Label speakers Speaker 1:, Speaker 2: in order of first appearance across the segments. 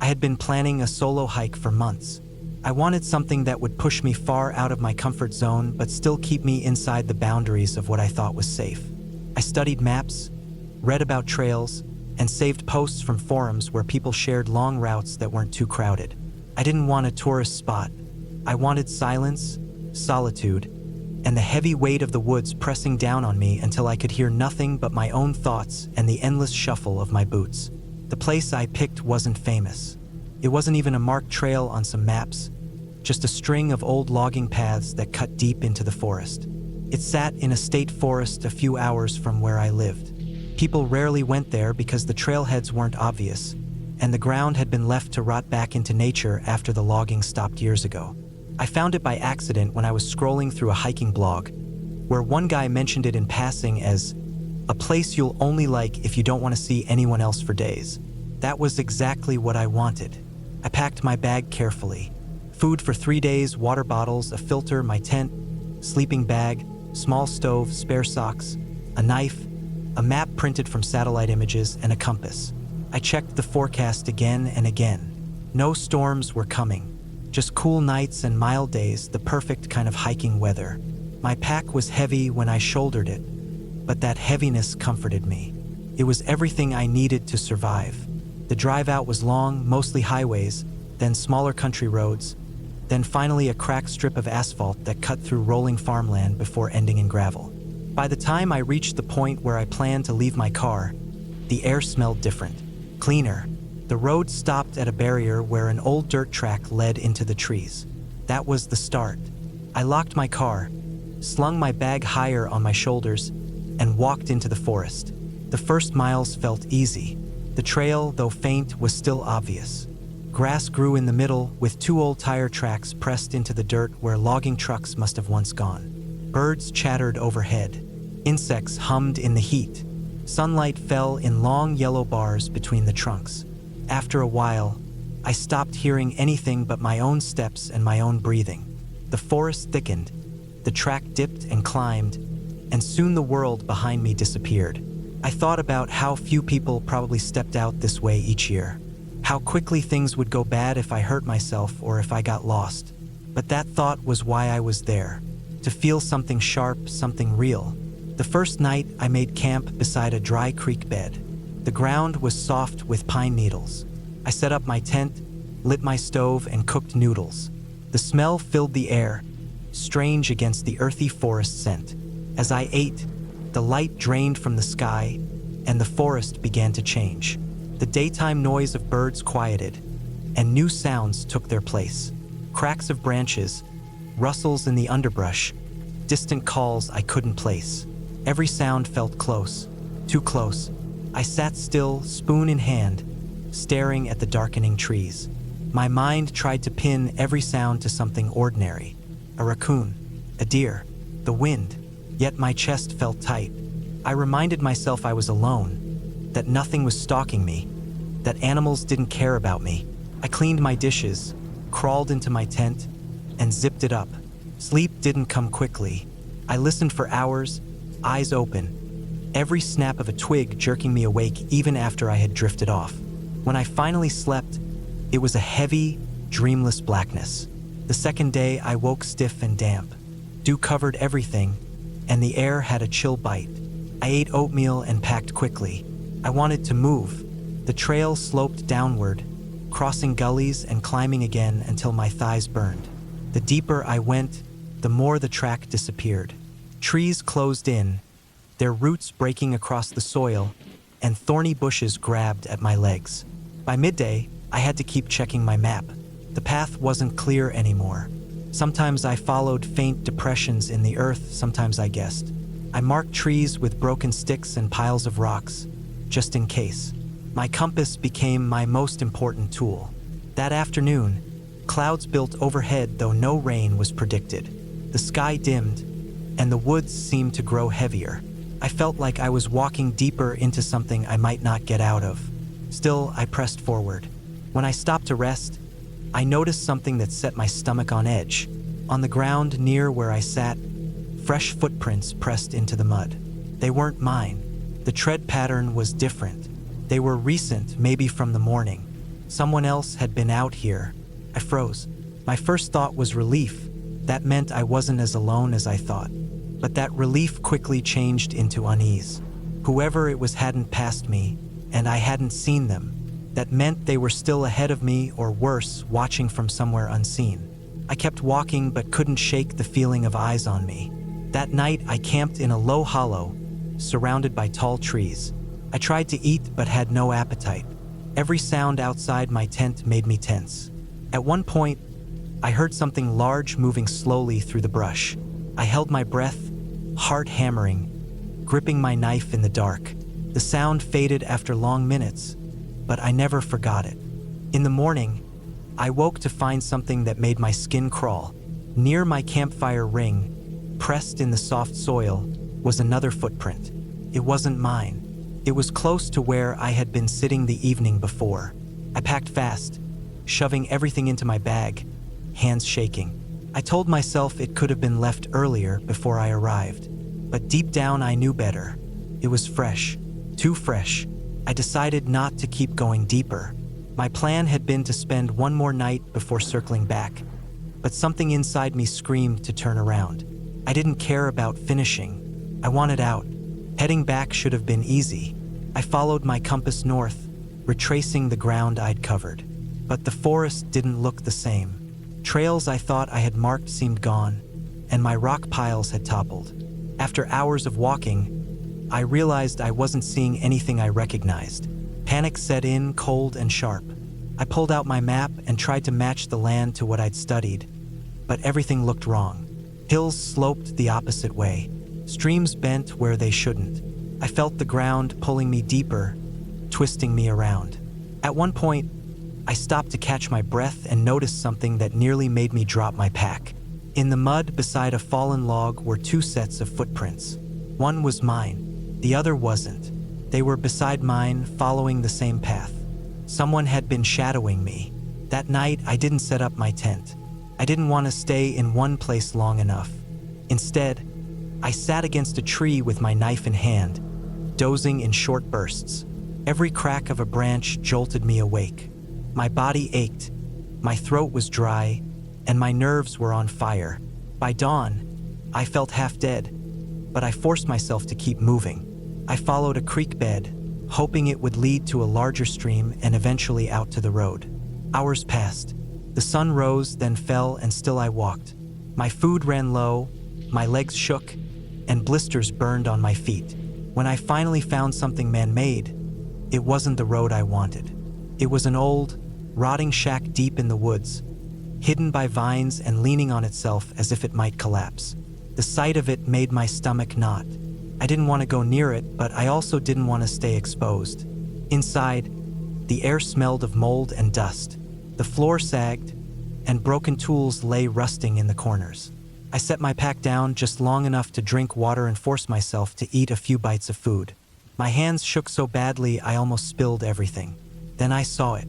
Speaker 1: I had been planning a solo hike for months. I wanted something that would push me far out of my comfort zone but still keep me inside the boundaries of what I thought was safe. I studied maps, read about trails, and saved posts from forums where people shared long routes that weren't too crowded. I didn't want a tourist spot. I wanted silence, solitude, and the heavy weight of the woods pressing down on me until I could hear nothing but my own thoughts and the endless shuffle of my boots. The place I picked wasn't famous. It wasn't even a marked trail on some maps, just a string of old logging paths that cut deep into the forest. It sat in a state forest a few hours from where I lived. People rarely went there because the trailheads weren't obvious, and the ground had been left to rot back into nature after the logging stopped years ago. I found it by accident when I was scrolling through a hiking blog, where one guy mentioned it in passing as a place you'll only like if you don't want to see anyone else for days. That was exactly what I wanted. I packed my bag carefully. Food for 3 days, water bottles, a filter, my tent, sleeping bag, small stove, spare socks, a knife, a map printed from satellite images, and a compass. I checked the forecast again and again. No storms were coming. Just cool nights and mild days, the perfect kind of hiking weather. My pack was heavy when I shouldered it, but that heaviness comforted me. It was everything I needed to survive. The drive out was long, mostly highways, then smaller country roads, then finally a cracked strip of asphalt that cut through rolling farmland before ending in gravel. By the time I reached the point where I planned to leave my car, the air smelled different, cleaner. The road stopped at a barrier where an old dirt track led into the trees. That was the start. I locked my car, slung my bag higher on my shoulders, and walked into the forest. The first miles felt easy. The trail, though faint, was still obvious. Grass grew in the middle, with 2 old tire tracks pressed into the dirt where logging trucks must have once gone. Birds chattered overhead. Insects hummed in the heat. Sunlight fell in long yellow bars between the trunks. After a while, I stopped hearing anything but my own steps and my own breathing. The forest thickened, the track dipped and climbed, and soon the world behind me disappeared. I thought about how few people probably stepped out this way each year. How quickly things would go bad if I hurt myself or if I got lost. But that thought was why I was there. To feel something sharp, something real. The first night, I made camp beside a dry creek bed. The ground was soft with pine needles. I set up my tent, lit my stove, and cooked noodles. The smell filled the air, strange against the earthy forest scent. As I ate, the light drained from the sky, and the forest began to change. The daytime noise of birds quieted, and new sounds took their place. Cracks of branches, rustles in the underbrush, distant calls I couldn't place. Every sound felt close, too close. I sat still, spoon in hand, staring at the darkening trees. My mind tried to pin every sound to something ordinary. A raccoon, a deer, the wind, yet my chest felt tight. I reminded myself I was alone, that nothing was stalking me, that animals didn't care about me. I cleaned my dishes, crawled into my tent, and zipped it up. Sleep didn't come quickly. I listened for hours, eyes open, every snap of a twig jerking me awake even after I had drifted off. When I finally slept, it was a heavy, dreamless blackness. The second day, I woke stiff and damp. Dew covered everything, and the air had a chill bite. I ate oatmeal and packed quickly. I wanted to move. The trail sloped downward, crossing gullies and climbing again until my thighs burned. The deeper I went, the more the track disappeared. Trees closed in, their roots breaking across the soil, and thorny bushes grabbed at my legs. By midday, I had to keep checking my map. The path wasn't clear anymore. Sometimes I followed faint depressions in the earth, sometimes I guessed. I marked trees with broken sticks and piles of rocks, just in case. My compass became my most important tool. That afternoon, clouds built overhead though no rain was predicted. The sky dimmed, and the woods seemed to grow heavier. I felt like I was walking deeper into something I might not get out of. Still, I pressed forward. When I stopped to rest, I noticed something that set my stomach on edge. On the ground near where I sat, fresh footprints pressed into the mud. They weren't mine. The tread pattern was different. They were recent, maybe from the morning. Someone else had been out here. I froze. My first thought was relief. That meant I wasn't as alone as I thought. But that relief quickly changed into unease. Whoever it was hadn't passed me, and I hadn't seen them. That meant they were still ahead of me, or worse, watching from somewhere unseen. I kept walking but couldn't shake the feeling of eyes on me. That night, I camped in a low hollow, surrounded by tall trees. I tried to eat but had no appetite. Every sound outside my tent made me tense. At one point, I heard something large moving slowly through the brush. I held my breath, heart hammering, gripping my knife in the dark. The sound faded after long minutes, but I never forgot it. In the morning, I woke to find something that made my skin crawl. Near my campfire ring, pressed in the soft soil, was another footprint. It wasn't mine. It was close to where I had been sitting the evening before. I packed fast, shoving everything into my bag, hands shaking. I told myself it could have been left earlier before I arrived. But deep down I knew better. It was fresh, too fresh. I decided not to keep going deeper. My plan had been to spend one more night before circling back. But something inside me screamed to turn around. I didn't care about finishing. I wanted out. Heading back should have been easy. I followed my compass north, retracing the ground I'd covered. But the forest didn't look the same. Trails I thought I had marked seemed gone, and my rock piles had toppled. After hours of walking, I realized I wasn't seeing anything I recognized. Panic set in, cold and sharp. I pulled out my map and tried to match the land to what I'd studied, but everything looked wrong. Hills sloped the opposite way. Streams bent where they shouldn't. I felt the ground pulling me deeper, twisting me around. At one point, I stopped to catch my breath and noticed something that nearly made me drop my pack. In the mud beside a fallen log were two sets of footprints. One was mine, the other wasn't. They were beside mine, following the same path. Someone had been shadowing me. That night, I didn't set up my tent. I didn't want to stay in one place long enough. Instead, I sat against a tree with my knife in hand, dozing in short bursts. Every crack of a branch jolted me awake. My body ached, my throat was dry, and my nerves were on fire. By dawn, I felt half dead, but I forced myself to keep moving. I followed a creek bed, hoping it would lead to a larger stream and eventually out to the road. Hours passed. The sun rose, then fell, and still I walked. My food ran low, my legs shook, and blisters burned on my feet. When I finally found something man-made, it wasn't the road I wanted. It was an old, rotting shack deep in the woods, hidden by vines and leaning on itself as if it might collapse. The sight of it made my stomach knot. I didn't want to go near it, but I also didn't want to stay exposed. Inside, the air smelled of mold and dust. The floor sagged, and broken tools lay rusting in the corners. I set my pack down just long enough to drink water and force myself to eat a few bites of food. My hands shook so badly I almost spilled everything. Then I saw it.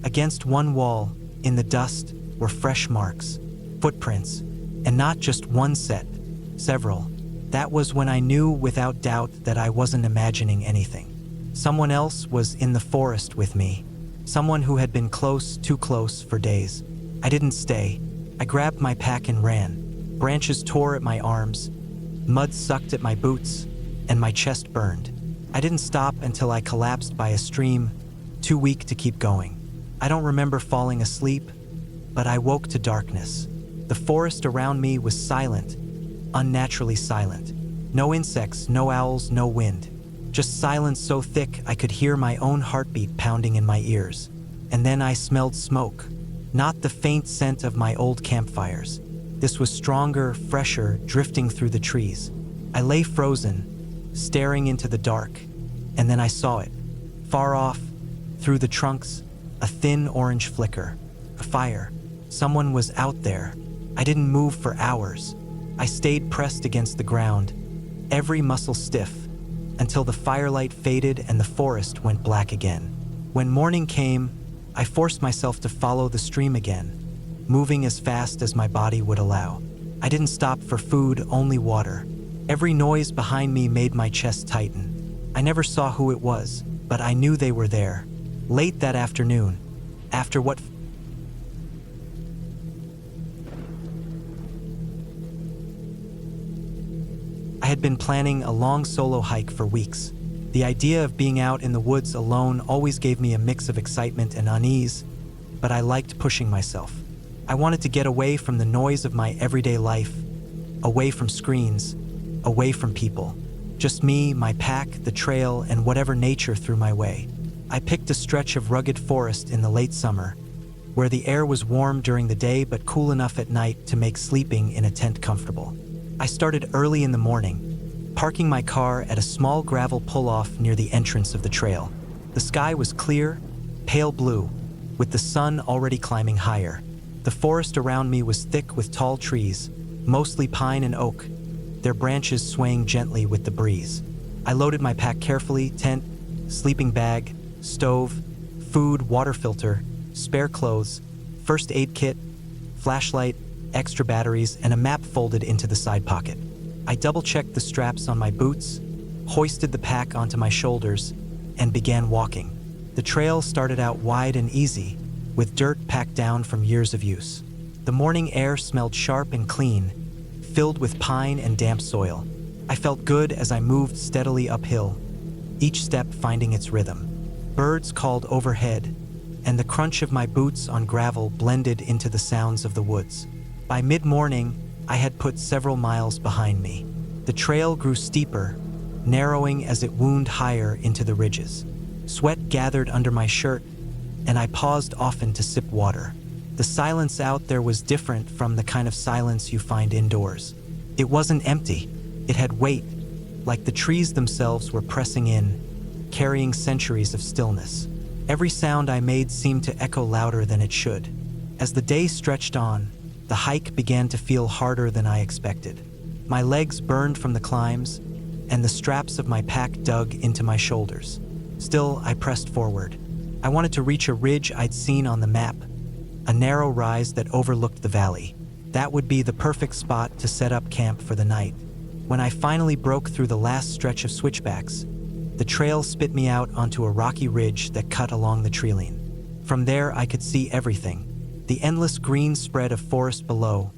Speaker 1: Against one wall, in the dust, were fresh marks, footprints, and not just one set, several. That was when I knew without doubt that I wasn't imagining anything. Someone else was in the forest with me. Someone who had been close, too close, for days. I didn't stay. I grabbed my pack and ran. Branches tore at my arms, mud sucked at my boots, and my chest burned. I didn't stop until I collapsed by a stream, too weak to keep going. I don't remember falling asleep, but I woke to darkness. The forest around me was silent, unnaturally silent. No insects, no owls, no wind. Just silence so thick I could hear my own heartbeat pounding in my ears. And then I smelled smoke, not the faint scent of my old campfires. This was stronger, fresher, drifting through the trees. I lay frozen, staring into the dark, and then I saw it. Far off, through the trunks, a thin orange flicker. A fire. Someone was out there. I didn't move for hours. I stayed pressed against the ground, every muscle stiff, until the firelight faded and the forest went black again. When morning came, I forced myself to follow the stream again, moving as fast as my body would allow. I didn't stop for food, only water. Every noise behind me made my chest tighten. I never saw who it was, but I knew they were there. Late that afternoon, After what I had been planning a long solo hike for weeks. The idea of being out in the woods alone always gave me a mix of excitement and unease, but I liked pushing myself. I wanted to get away from the noise of my everyday life, away from screens, away from people. Just me, my pack, the trail, and whatever nature threw my way. I picked a stretch of rugged forest in the late summer, where the air was warm during the day but cool enough at night to make sleeping in a tent comfortable. I started early in the morning, parking my car at a small gravel pull-off near the entrance of the trail. The sky was clear, pale blue, with the sun already climbing higher. The forest around me was thick with tall trees, mostly pine and oak, their branches swaying gently with the breeze. I loaded my pack carefully: tent, sleeping bag, stove, food, water filter, spare clothes, first aid kit, flashlight, extra batteries, and a map folded into the side pocket. I double-checked the straps on my boots, hoisted the pack onto my shoulders, and began walking. The trail started out wide and easy, with dirt packed down from years of use. The morning air smelled sharp and clean, filled with pine and damp soil. I felt good as I moved steadily uphill, each step finding its rhythm. Birds called overhead, and the crunch of my boots on gravel blended into the sounds of the woods. By mid-morning, I had put several miles behind me. The trail grew steeper, narrowing as it wound higher into the ridges. Sweat gathered under my shirt, and I paused often to sip water. The silence out there was different from the kind of silence you find indoors. It wasn't empty. It had weight, like the trees themselves were pressing in, carrying centuries of stillness. Every sound I made seemed to echo louder than it should. As the day stretched on, the hike began to feel harder than I expected. My legs burned from the climbs, and the straps of my pack dug into my shoulders. Still, I pressed forward. I wanted to reach a ridge I'd seen on the map, a narrow rise that overlooked the valley. That would be the perfect spot to set up camp for the night. When I finally broke through the last stretch of switchbacks, the trail spit me out onto a rocky ridge that cut along the treeline. From there, I could see everything: the endless green spread of forest below,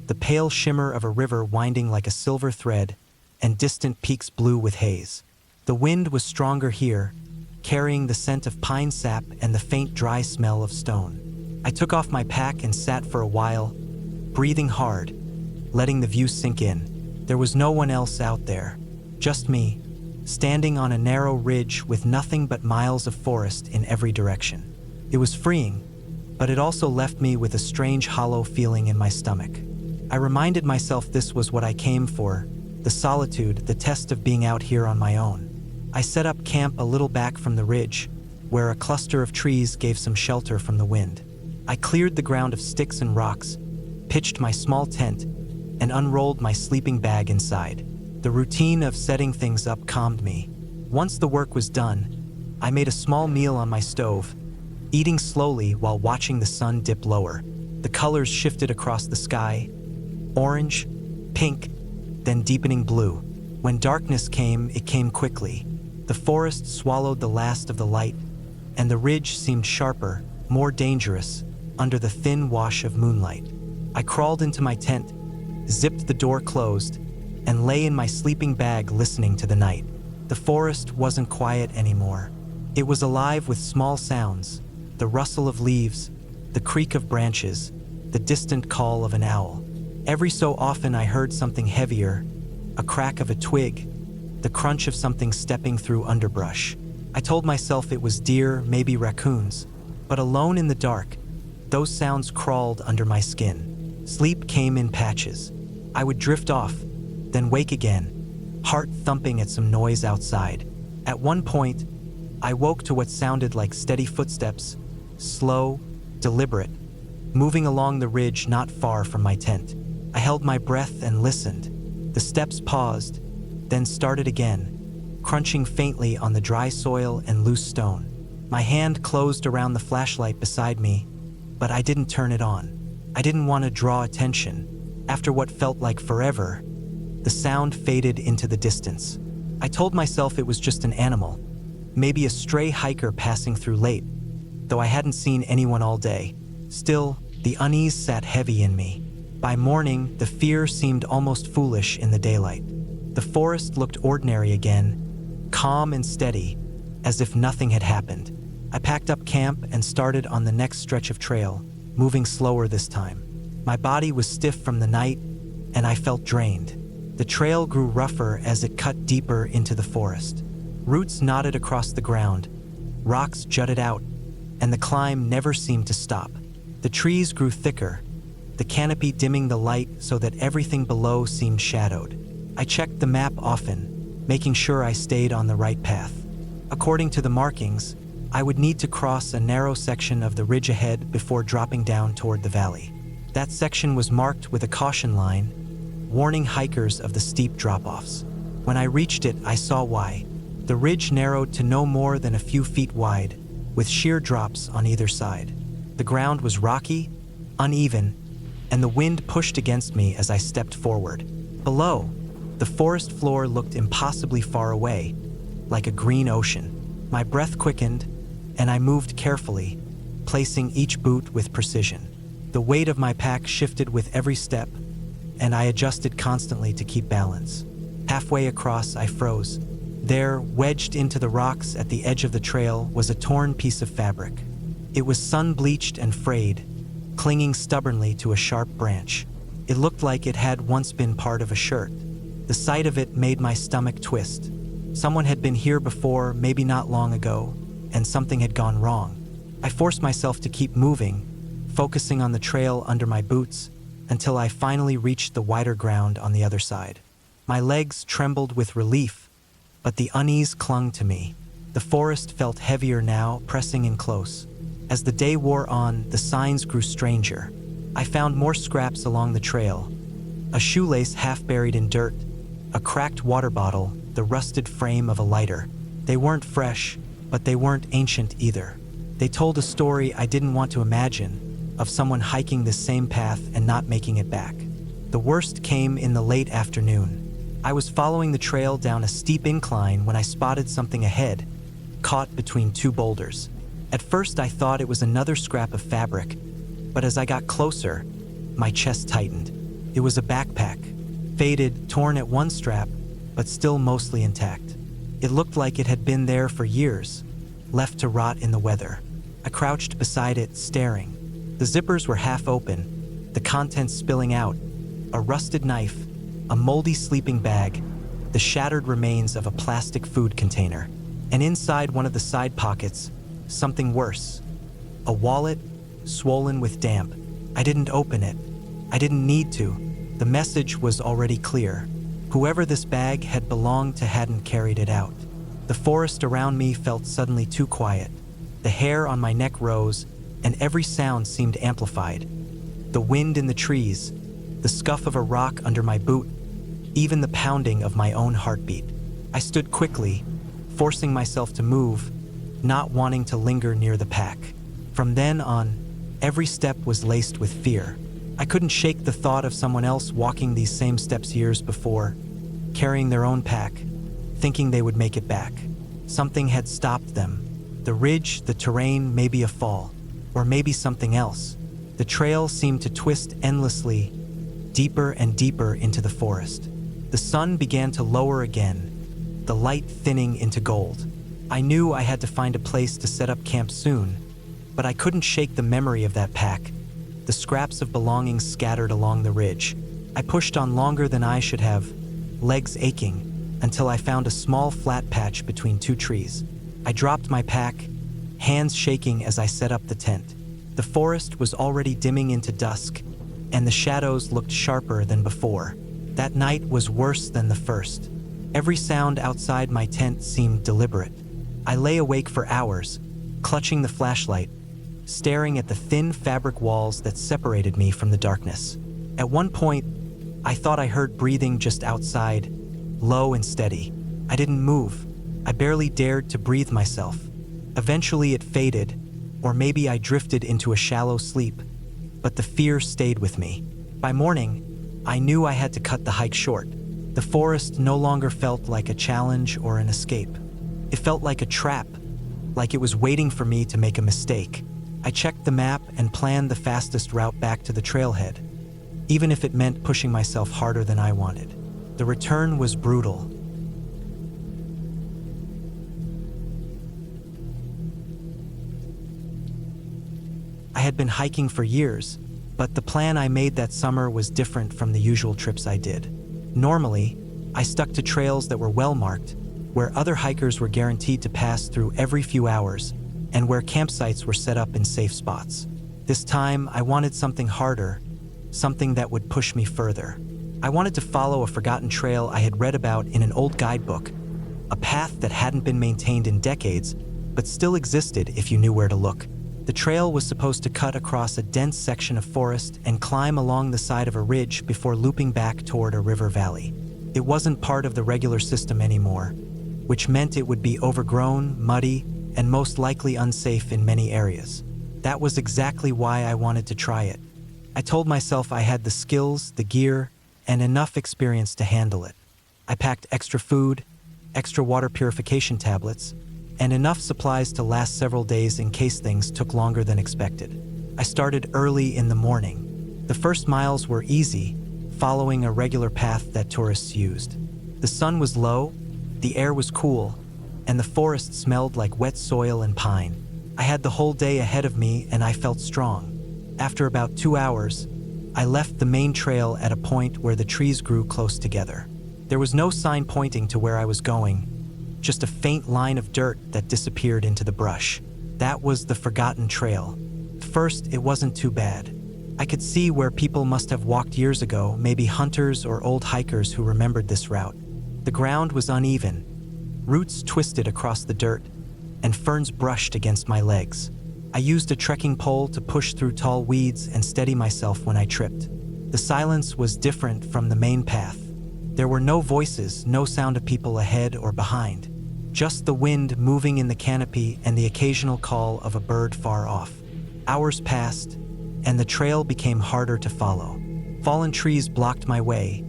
Speaker 1: the pale shimmer of a river winding like a silver thread, and distant peaks blue with haze. The wind was stronger here, carrying the scent of pine sap and the faint dry smell of stone. I took off my pack and sat for a while, breathing hard, letting the view sink in. There was no one else out there, just me, standing on a narrow ridge with nothing but miles of forest in every direction. It was freeing, but it also left me with a strange hollow feeling in my stomach. I reminded myself this was what I came for: the solitude, the test of being out here on my own. I set up camp a little back from the ridge, where a cluster of trees gave some shelter from the wind. I cleared the ground of sticks and rocks, pitched my small tent, and unrolled my sleeping bag inside. The routine of setting things up calmed me. Once the work was done, I made a small meal on my stove, eating slowly while watching the sun dip lower. The colors shifted across the sky: orange, pink, then deepening blue. When darkness came, it came quickly. The forest swallowed the last of the light, and the ridge seemed sharper, more dangerous, under the thin wash of moonlight. I crawled into my tent, zipped the door closed, and lay in my sleeping bag listening to the night. The forest wasn't quiet anymore. It was alive with small sounds: the rustle of leaves, the creak of branches, the distant call of an owl. Every so often I heard something heavier, a crack of a twig, the crunch of something stepping through underbrush. I told myself it was deer, maybe raccoons, but alone in the dark, those sounds crawled under my skin. Sleep came in patches. I would drift off, then wake again, heart thumping at some noise outside. At one point, I woke to what sounded like steady footsteps, slow, deliberate, moving along the ridge not far from my tent. I held my breath and listened. The steps paused, then started again, crunching faintly on the dry soil and loose stone. My hand closed around the flashlight beside me, but I didn't turn it on. I didn't want to draw attention. After what felt like forever, the sound faded into the distance. I told myself it was just an animal, maybe a stray hiker passing through late. though I hadn't seen anyone all day. Still, the unease sat heavy in me. By morning, the fear seemed almost foolish in the daylight. The forest looked ordinary again, calm and steady, as if nothing had happened. I packed up camp and started on the next stretch of trail, moving slower this time. My body was stiff from the night, and I felt drained. The trail grew rougher as it cut deeper into the forest. Roots knotted across the ground, rocks jutted out, and the climb never seemed to stop. The trees grew thicker, the canopy dimming the light so that everything below seemed shadowed. I checked the map often, making sure I stayed on the right path. According to the markings, I would need to cross a narrow section of the ridge ahead before dropping down toward the valley. That section was marked with a caution line, warning hikers of the steep drop-offs. When I reached it, I saw why. The ridge narrowed to no more than a few feet wide, with sheer drops on either side. The ground was rocky, uneven, and the wind pushed against me as I stepped forward. Below, the forest floor looked impossibly far away, like a green ocean. My breath quickened, and I moved carefully, placing each boot with precision. The weight of my pack shifted with every step, and I adjusted constantly to keep balance. Halfway across, I froze. There, wedged into the rocks at the edge of the trail, was a torn piece of fabric. It was sun-bleached and frayed, clinging stubbornly to a sharp branch. It looked like it had once been part of a shirt. The sight of it made my stomach twist. Someone had been here before, maybe not long ago, and something had gone wrong. I forced myself to keep moving, focusing on the trail under my boots, until I finally reached the wider ground on the other side. My legs trembled with relief, but the unease clung to me. The forest felt heavier now, pressing in close. As the day wore on, the signs grew stranger. I found more scraps along the trail. A shoelace half buried in dirt, a cracked water bottle, the rusted frame of a lighter. They weren't fresh, but they weren't ancient either. They told a story I didn't want to imagine, of someone hiking this same path and not making it back. The worst came in the late afternoon. I was following the trail down a steep incline when I spotted something ahead, caught between two boulders. At first I thought it was another scrap of fabric, but as I got closer, my chest tightened. It was a backpack, faded, torn at one strap, but still mostly intact. It looked like it had been there for years, left to rot in the weather. I crouched beside it, staring. The zippers were half open, the contents spilling out, a rusted knife, a moldy sleeping bag, the shattered remains of a plastic food container, and inside one of the side pockets, something worse. A wallet, swollen with damp. I didn't open it. I didn't need to. The message was already clear. Whoever this bag had belonged to hadn't carried it out. The forest around me felt suddenly too quiet. The hair on my neck rose, and every sound seemed amplified. The wind in the trees, the scuff of a rock under my boot, even the pounding of my own heartbeat. I stood quickly, forcing myself to move, not wanting to linger near the pack. From then on, every step was laced with fear. I couldn't shake the thought of someone else walking these same steps years before, carrying their own pack, thinking they would make it back. Something had stopped them. The ridge, the terrain, maybe a fall. Or maybe something else. The trail seemed to twist endlessly, deeper and deeper into the forest. The sun began to lower again, the light thinning into gold. I knew I had to find a place to set up camp soon, but I couldn't shake the memory of that pack, the scraps of belongings scattered along the ridge. I pushed on longer than I should have, legs aching, until I found a small flat patch between two trees. I dropped my pack, hands shaking as I set up the tent. The forest was already dimming into dusk, and the shadows looked sharper than before. That night was worse than the first. Every sound outside my tent seemed deliberate. I lay awake for hours, clutching the flashlight, staring at the thin fabric walls that separated me from the darkness. At one point, I thought I heard breathing just outside, low and steady. I didn't move. I barely dared to breathe myself. Eventually it faded, or maybe I drifted into a shallow sleep, but the fear stayed with me. By morning, I knew I had to cut the hike short. The forest no longer felt like a challenge or an escape. It felt like a trap, like it was waiting for me to make a mistake. I checked the map and planned the fastest route back to the trailhead, even if it meant pushing myself harder than I wanted. The return was brutal. I had been hiking for years, but the plan I made that summer was different from the usual trips I did. Normally, I stuck to trails that were well-marked, where other hikers were guaranteed to pass through every few hours, and where campsites were set up in safe spots. This time, I wanted something harder, something that would push me further. I wanted to follow a forgotten trail I had read about in an old guidebook, a path that hadn't been maintained in decades, but still existed if you knew where to look. The trail was supposed to cut across a dense section of forest and climb along the side of a ridge before looping back toward a river valley. It wasn't part of the regular system anymore, which meant it would be overgrown, muddy, and most likely unsafe in many areas. That was exactly why I wanted to try it. I told myself I had the skills, the gear, and enough experience to handle it. I packed extra food, extra water purification tablets, and enough supplies to last several days in case things took longer than expected. I started early in the morning. The first miles were easy, following a regular path that tourists used. The sun was low, the air was cool, and the forest smelled like wet soil and pine. I had the whole day ahead of me and I felt strong. After about 2 hours, I left the main trail at a point where the trees grew close together. There was no sign pointing to where I was going, just a faint line of dirt that disappeared into the brush. That was the forgotten trail. At first, it wasn't too bad. I could see where people must have walked years ago, maybe hunters or old hikers who remembered this route. The ground was uneven. Roots twisted across the dirt, and ferns brushed against my legs. I used a trekking pole to push through tall weeds and steady myself when I tripped. The silence was different from the main path. There were no voices, no sound of people ahead or behind. Just the wind moving in the canopy and the occasional call of a bird far off. Hours passed, and the trail became harder to follow. Fallen trees blocked my way,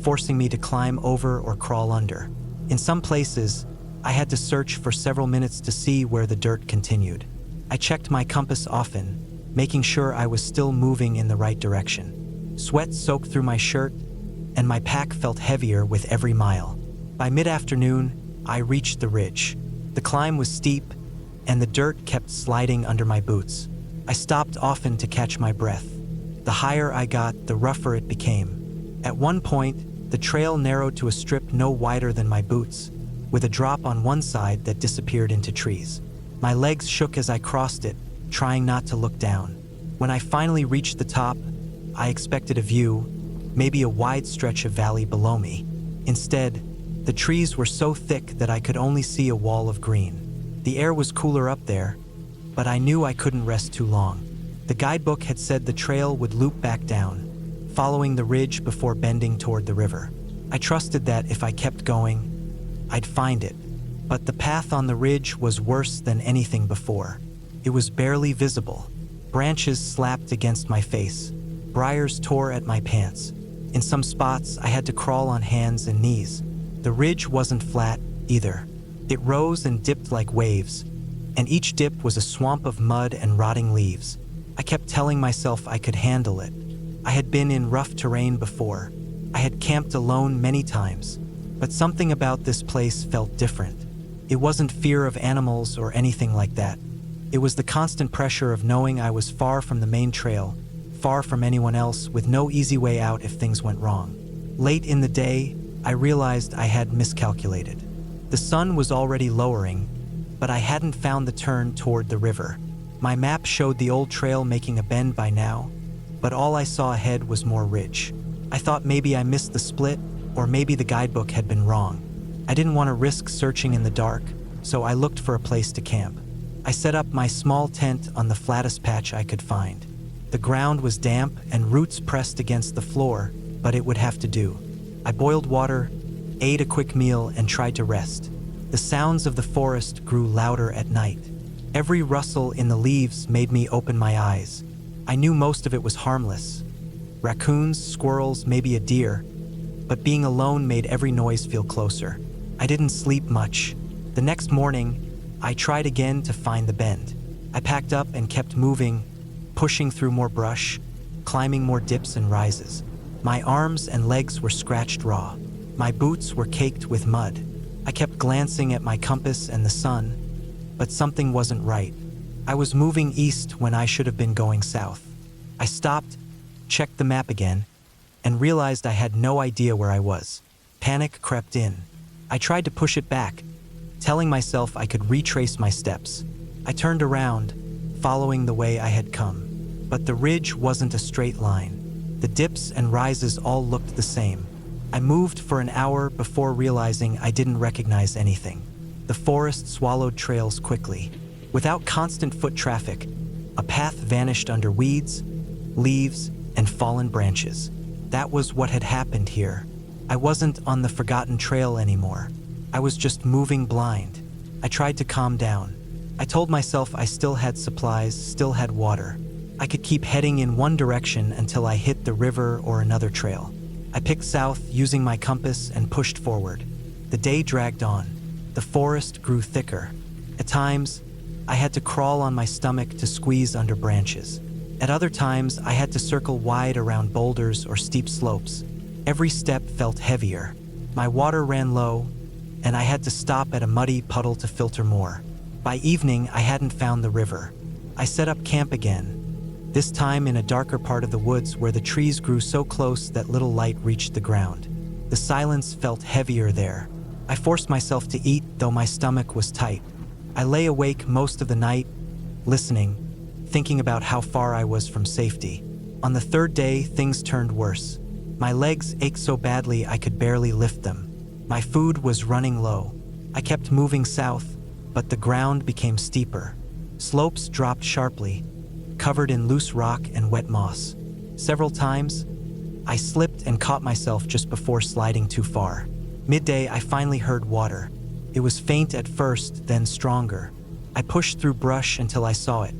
Speaker 1: forcing me to climb over or crawl under. In some places, I had to search for several minutes to see where the dirt continued. I checked my compass often, making sure I was still moving in the right direction. Sweat soaked through my shirt, and my pack felt heavier with every mile. By mid-afternoon, I reached the ridge. The climb was steep, and the dirt kept sliding under my boots. I stopped often to catch my breath. The higher I got, the rougher it became. At one point, the trail narrowed to a strip no wider than my boots, with a drop on one side that disappeared into trees. My legs shook as I crossed it, trying not to look down. When I finally reached the top, I expected a view, maybe a wide stretch of valley below me. Instead, the trees were so thick that I could only see a wall of green. The air was cooler up there, but I knew I couldn't rest too long. The guidebook had said the trail would loop back down, following the ridge before bending toward the river. I trusted that if I kept going, I'd find it. But the path on the ridge was worse than anything before. It was barely visible. Branches slapped against my face. Briars tore at my pants. In some spots, I had to crawl on hands and knees. The ridge wasn't flat either. It rose and dipped like waves, and each dip was a swamp of mud and rotting leaves. I kept telling myself I could handle it. I had been in rough terrain before. I had camped alone many times, but something about this place felt different. It wasn't fear of animals or anything like that. It was the constant pressure of knowing I was far from the main trail, far from anyone else, with no easy way out if things went wrong. Late in the day, I realized I had miscalculated. The sun was already lowering, but I hadn't found the turn toward the river. My map showed the old trail making a bend by now, but all I saw ahead was more ridge. I thought maybe I missed the split, or maybe the guidebook had been wrong. I didn't want to risk searching in the dark, so I looked for a place to camp. I set up my small tent on the flattest patch I could find. The ground was damp and roots pressed against the floor, but it would have to do. I boiled water, ate a quick meal, and tried to rest. The sounds of the forest grew louder at night. Every rustle in the leaves made me open my eyes. I knew most of it was harmless. Raccoons, squirrels, maybe a deer, but being alone made every noise feel closer. I didn't sleep much. The next morning, I tried again to find the bend. I packed up and kept moving, pushing through more brush, climbing more dips and rises. My arms and legs were scratched raw. My boots were caked with mud. I kept glancing at my compass and the sun, but something wasn't right. I was moving east when I should have been going south. I stopped, checked the map again, and realized I had no idea where I was. Panic crept in. I tried to push it back, telling myself I could retrace my steps. I turned around, following the way I had come. But the ridge wasn't a straight line. The dips and rises all looked the same. I moved for an hour before realizing I didn't recognize anything. The forest swallowed trails quickly. Without constant foot traffic, a path vanished under weeds, leaves, and fallen branches. That was what had happened here. I wasn't on the forgotten trail anymore. I was just moving blind. I tried to calm down. I told myself I still had supplies, still had water. I could keep heading in one direction until I hit the river or another trail. I picked south using my compass and pushed forward. The day dragged on. The forest grew thicker. At times, I had to crawl on my stomach to squeeze under branches. At other times, I had to circle wide around boulders or steep slopes. Every step felt heavier. My water ran low, and I had to stop at a muddy puddle to filter more. By evening, I hadn't found the river. I set up camp again, this time in a darker part of the woods where the trees grew so close that little light reached the ground. The silence felt heavier there. I forced myself to eat, though my stomach was tight. I lay awake most of the night, listening, thinking about how far I was from safety. On the third day, things turned worse. My legs ached so badly I could barely lift them. My food was running low. I kept moving south, but the ground became steeper. Slopes dropped sharply, covered in loose rock and wet moss. Several times, I slipped and caught myself just before sliding too far. Midday, I finally heard water. It was faint at first, then stronger. I pushed through brush until I saw it.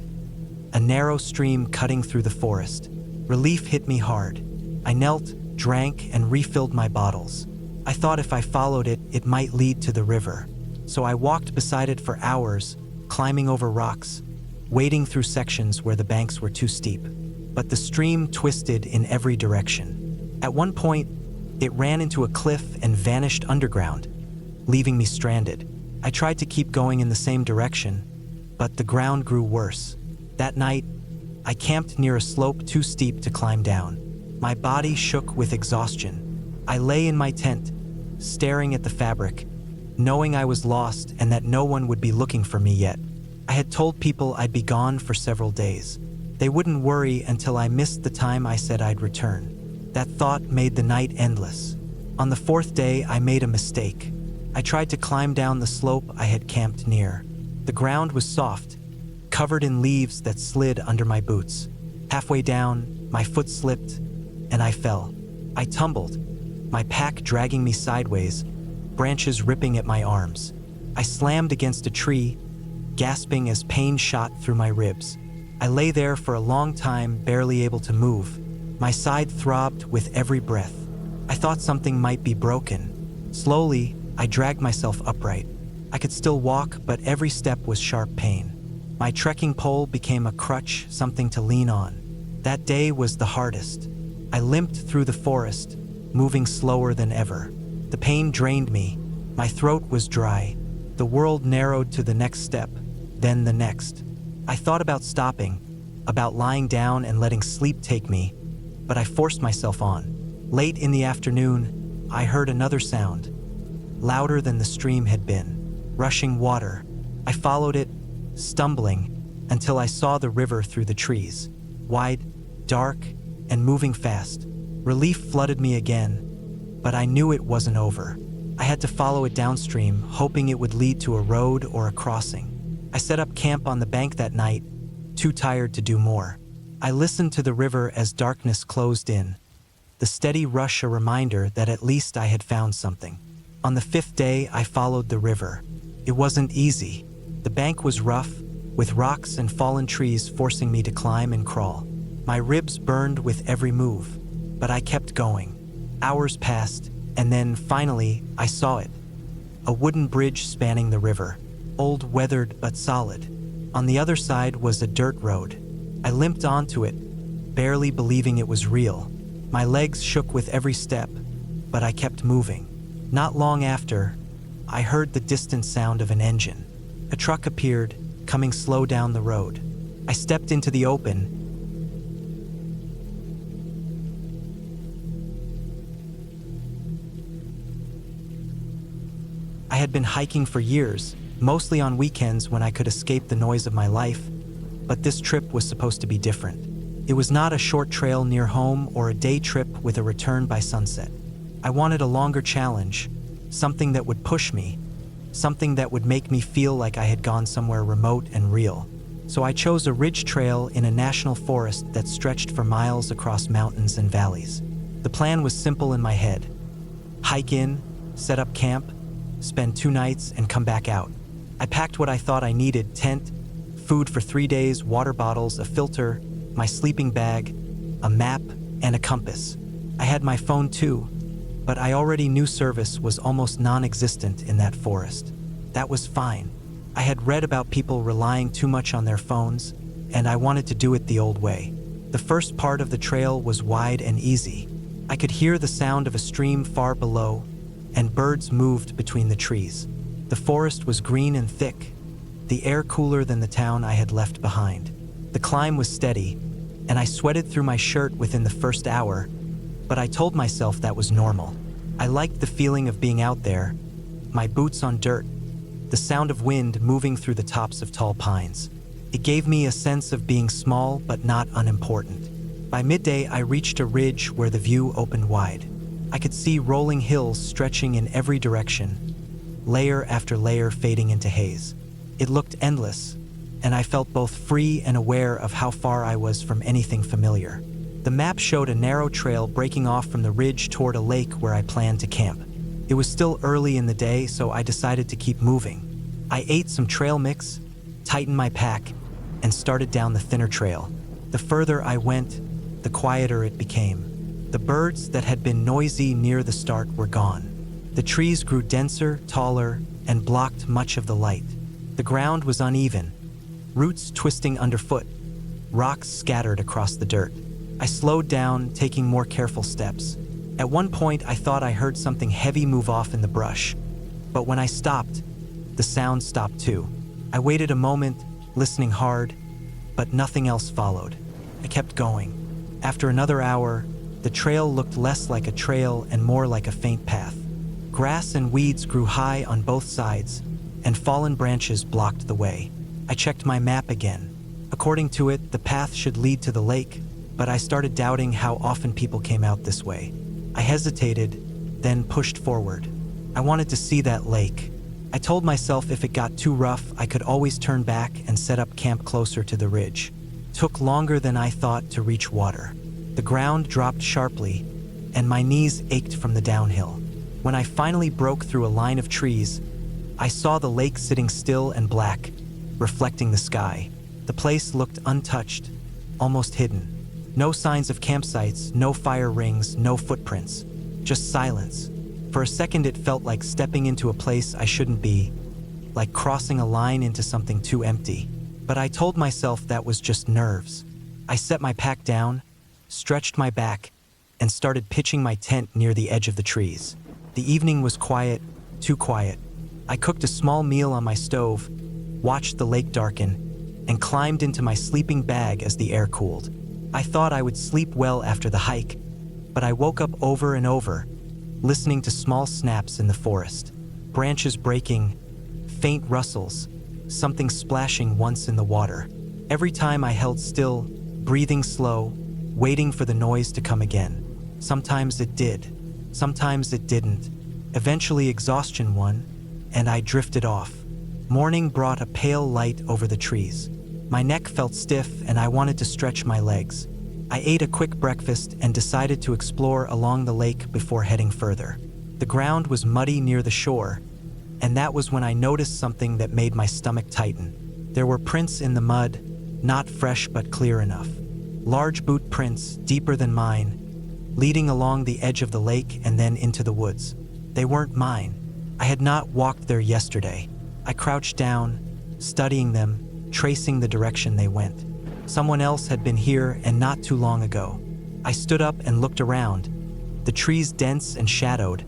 Speaker 1: A narrow stream cutting through the forest. Relief hit me hard. I knelt, drank, and refilled my bottles. I thought if I followed it, it might lead to the river. So I walked beside it for hours, climbing over rocks, wading through sections where the banks were too steep. But the stream twisted in every direction. At one point, it ran into a cliff and vanished underground, leaving me stranded. I tried to keep going in the same direction, but the ground grew worse. That night, I camped near a slope too steep to climb down. My body shook with exhaustion. I lay in my tent, staring at the fabric, knowing I was lost and that no one would be looking for me yet. I had told people I'd be gone for several days. They wouldn't worry until I missed the time I said I'd return. That thought made the night endless. On the fourth day, I made a mistake. I tried to climb down the slope I had camped near. The ground was soft, covered in leaves that slid under my boots. Halfway down, my foot slipped, and I fell. I tumbled, my pack dragging me sideways, branches ripping at my arms. I slammed against a tree, gasping as pain shot through my ribs. I lay there for a long time, barely able to move. My side throbbed with every breath. I thought something might be broken. Slowly, I dragged myself upright. I could still walk, but every step was sharp pain. My trekking pole became a crutch, something to lean on. That day was the hardest. I limped through the forest, moving slower than ever. The pain drained me. My throat was dry. The world narrowed to the next step, then the next. I thought about stopping, about lying down and letting sleep take me, but I forced myself on. Late in the afternoon, I heard another sound, louder than the stream had been. Rushing water. I followed it, stumbling, until I saw the river through the trees. Wide, dark, and moving fast. Relief flooded me again, but I knew it wasn't over. I had to follow it downstream, hoping it would lead to a road or a crossing. I set up camp on the bank that night, too tired to do more. I listened to the river as darkness closed in, the steady rush a reminder that at least I had found something. On the fifth day, I followed the river. It wasn't easy. The bank was rough, with rocks and fallen trees forcing me to climb and crawl. My ribs burned with every move, but I kept going. Hours passed, and then, finally, I saw it. A wooden bridge spanning the river. old, weathered, but solid. On the other side was a dirt road. I limped onto it, barely believing it was real. My legs shook with every step, but I kept moving. Not long after, I heard the distant sound of an engine. A truck appeared, coming slow down the road. I stepped into the open. I had been hiking for years, mostly on weekends when I could escape the noise of my life, but this trip was supposed to be different. It was not a short trail near home or a day trip with a return by sunset. I wanted a longer challenge, something that would push me, something that would make me feel like I had gone somewhere remote and real. So I chose a ridge trail in a national forest that stretched for miles across mountains and valleys. The plan was simple in my head: hike in, set up camp, spend 2 nights, and come back out. I packed what I thought I needed: tent, food for 3 days, water bottles, a filter, my sleeping bag, a map, and a compass. I had my phone too, but I already knew service was almost non-existent in that forest. That was fine. I had read about people relying too much on their phones, and I wanted to do it the old way. The first part of the trail was wide and easy. I could hear the sound of a stream far below, and birds moved between the trees. The forest was green and thick, the air cooler than the town I had left behind. The climb was steady, and I sweated through my shirt within the first hour, but I told myself that was normal. I liked the feeling of being out there, my boots on dirt, the sound of wind moving through the tops of tall pines. It gave me a sense of being small but not unimportant. By midday, I reached a ridge where the view opened wide. I could see rolling hills stretching in every direction, layer after layer fading into haze. It looked endless, and I felt both free and aware of how far I was from anything familiar. The map showed a narrow trail breaking off from the ridge toward a lake where I planned to camp. It was still early in the day, so I decided to keep moving. I ate some trail mix, tightened my pack, and started down the thinner trail. The further I went, the quieter it became. The birds that had been noisy near the start were gone. The trees grew denser, taller, and blocked much of the light. The ground was uneven, roots twisting underfoot, rocks scattered across the dirt. I slowed down, taking more careful steps. At one point, I thought I heard something heavy move off in the brush, but when I stopped, the sound stopped too. I waited a moment, listening hard, but nothing else followed. I kept going. After another hour, the trail looked less like a trail and more like a faint path. Grass and weeds grew high on both sides, and fallen branches blocked the way. I checked my map again. According to it, the path should lead to the lake, but I started doubting how often people came out this way. I hesitated, then pushed forward. I wanted to see that lake. I told myself if it got too rough, I could always turn back and set up camp closer to the ridge. It took longer than I thought to reach water. The ground dropped sharply, and my knees ached from the downhill. When I finally broke through a line of trees, I saw the lake sitting still and black, reflecting the sky. The place looked untouched, almost hidden. No signs of campsites, no fire rings, no footprints. Just silence. For a second it felt like stepping into a place I shouldn't be, like crossing a line into something too empty. But I told myself that was just nerves. I set my pack down, stretched my back, and started pitching my tent near the edge of the trees. The evening was quiet, too quiet. I cooked a small meal on my stove, watched the lake darken, and climbed into my sleeping bag as the air cooled. I thought I would sleep well after the hike, but I woke up over and over, listening to small snaps in the forest. Branches breaking, faint rustles, something splashing once in the water. Every time I held still, breathing slow, waiting for the noise to come again. Sometimes it did, sometimes it didn't. Eventually exhaustion won, and I drifted off. Morning brought a pale light over the trees. My neck felt stiff and I wanted to stretch my legs. I ate a quick breakfast and decided to explore along the lake before heading further. The ground was muddy near the shore, and that was when I noticed something that made my stomach tighten. There were prints in the mud, not fresh but clear enough. Large boot prints, deeper than mine, leading along the edge of the lake and then into the woods. They weren't mine. I had not walked there yesterday. I crouched down, studying them, tracing the direction they went. Someone else had been here and not too long ago. I stood up and looked around, the trees dense and shadowed,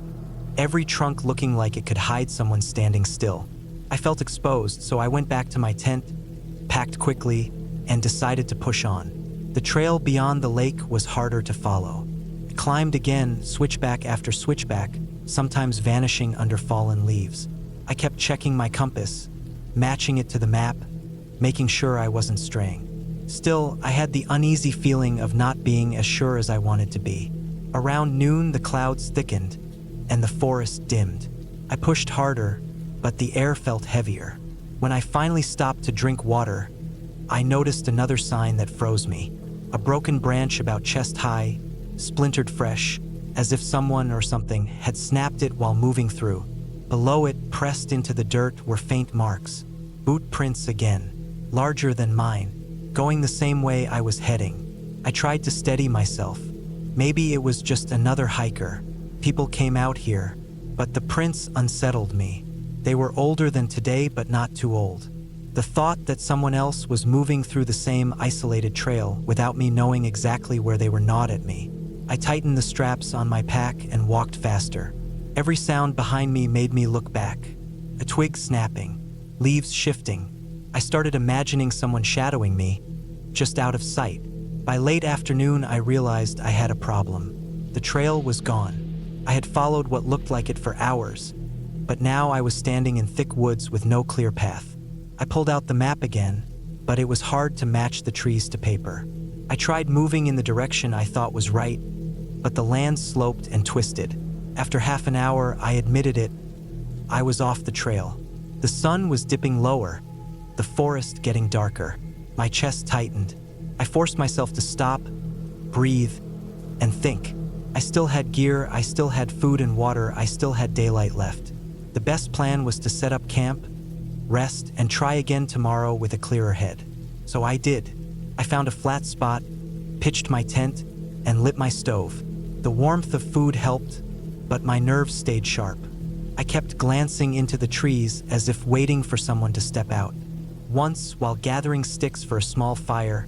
Speaker 1: every trunk looking like it could hide someone standing still. I felt exposed, so I went back to my tent, packed quickly, and decided to push on. The trail beyond the lake was harder to follow. I climbed again, switchback after switchback, sometimes vanishing under fallen leaves. I kept checking my compass, matching it to the map, making sure I wasn't straying. Still, I had the uneasy feeling of not being as sure as I wanted to be. Around noon, the clouds thickened, and the forest dimmed. I pushed harder, but the air felt heavier. When I finally stopped to drink water, I noticed another sign that froze me. A broken branch about chest high, splintered fresh, as if someone or something had snapped it while moving through. Below it, pressed into the dirt, were faint marks. Boot prints again, larger than mine, going the same way I was heading. I tried to steady myself. Maybe it was just another hiker. People came out here, but the prints unsettled me. They were older than today, but not too old. The thought that someone else was moving through the same isolated trail without me knowing exactly where they were gnawed at me. I tightened the straps on my pack and walked faster. Every sound behind me made me look back. A twig snapping, leaves shifting. I started imagining someone shadowing me, just out of sight. By late afternoon, I realized I had a problem. The trail was gone. I had followed what looked like it for hours, but now I was standing in thick woods with no clear path. I pulled out the map again, but it was hard to match the trees to paper. I tried moving in the direction I thought was right, but the land sloped and twisted. After half an hour, I admitted it, I was off the trail. The sun was dipping lower, the forest getting darker. My chest tightened. I forced myself to stop, breathe, and think. I still had gear, I still had food and water, I still had daylight left. The best plan was to set up camp, rest, and try again tomorrow with a clearer head. So I did. I found a flat spot, pitched my tent, and lit my stove. The warmth of food helped, but my nerves stayed sharp. I kept glancing into the trees as if waiting for someone to step out. Once, while gathering sticks for a small fire,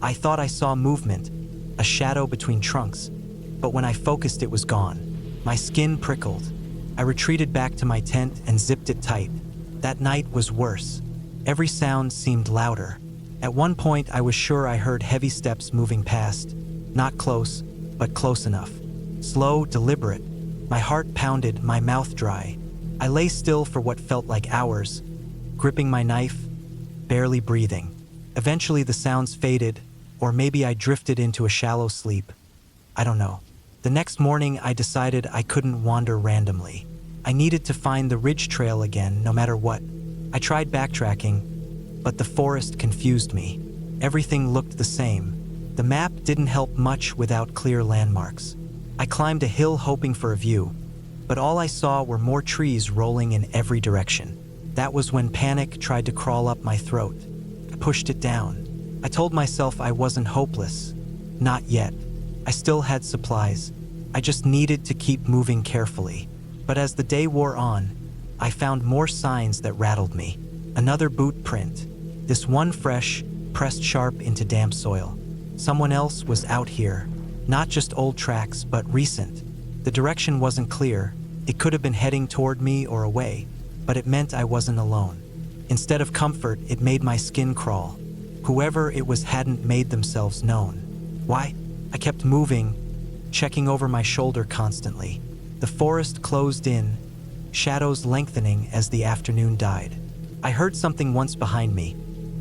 Speaker 1: I thought I saw movement, a shadow between trunks, but when I focused, it was gone. My skin prickled. I retreated back to my tent and zipped it tight. That night was worse. Every sound seemed louder. At one point, I was sure I heard heavy steps moving past. Not close, but close enough. Slow, deliberate. My heart pounded, my mouth dry. I lay still for what felt like hours, gripping my knife, barely breathing. Eventually, the sounds faded, or maybe I drifted into a shallow sleep. I don't know. The next morning, I decided I couldn't wander randomly. I needed to find the ridge trail again, no matter what. I tried backtracking, but the forest confused me. Everything looked the same. The map didn't help much without clear landmarks. I climbed a hill hoping for a view, but all I saw were more trees rolling in every direction. That was when panic tried to crawl up my throat. I pushed it down. I told myself I wasn't hopeless. Not yet. I still had supplies. I just needed to keep moving carefully. But as the day wore on, I found more signs that rattled me. Another boot print. This one fresh, pressed sharp into damp soil. Someone else was out here. Not just old tracks, but recent. The direction wasn't clear. It could have been heading toward me or away, but it meant I wasn't alone. Instead of comfort, it made my skin crawl. Whoever it was hadn't made themselves known. Why? I kept moving, checking over my shoulder constantly. The forest closed in, shadows lengthening as the afternoon died. I heard something once behind me,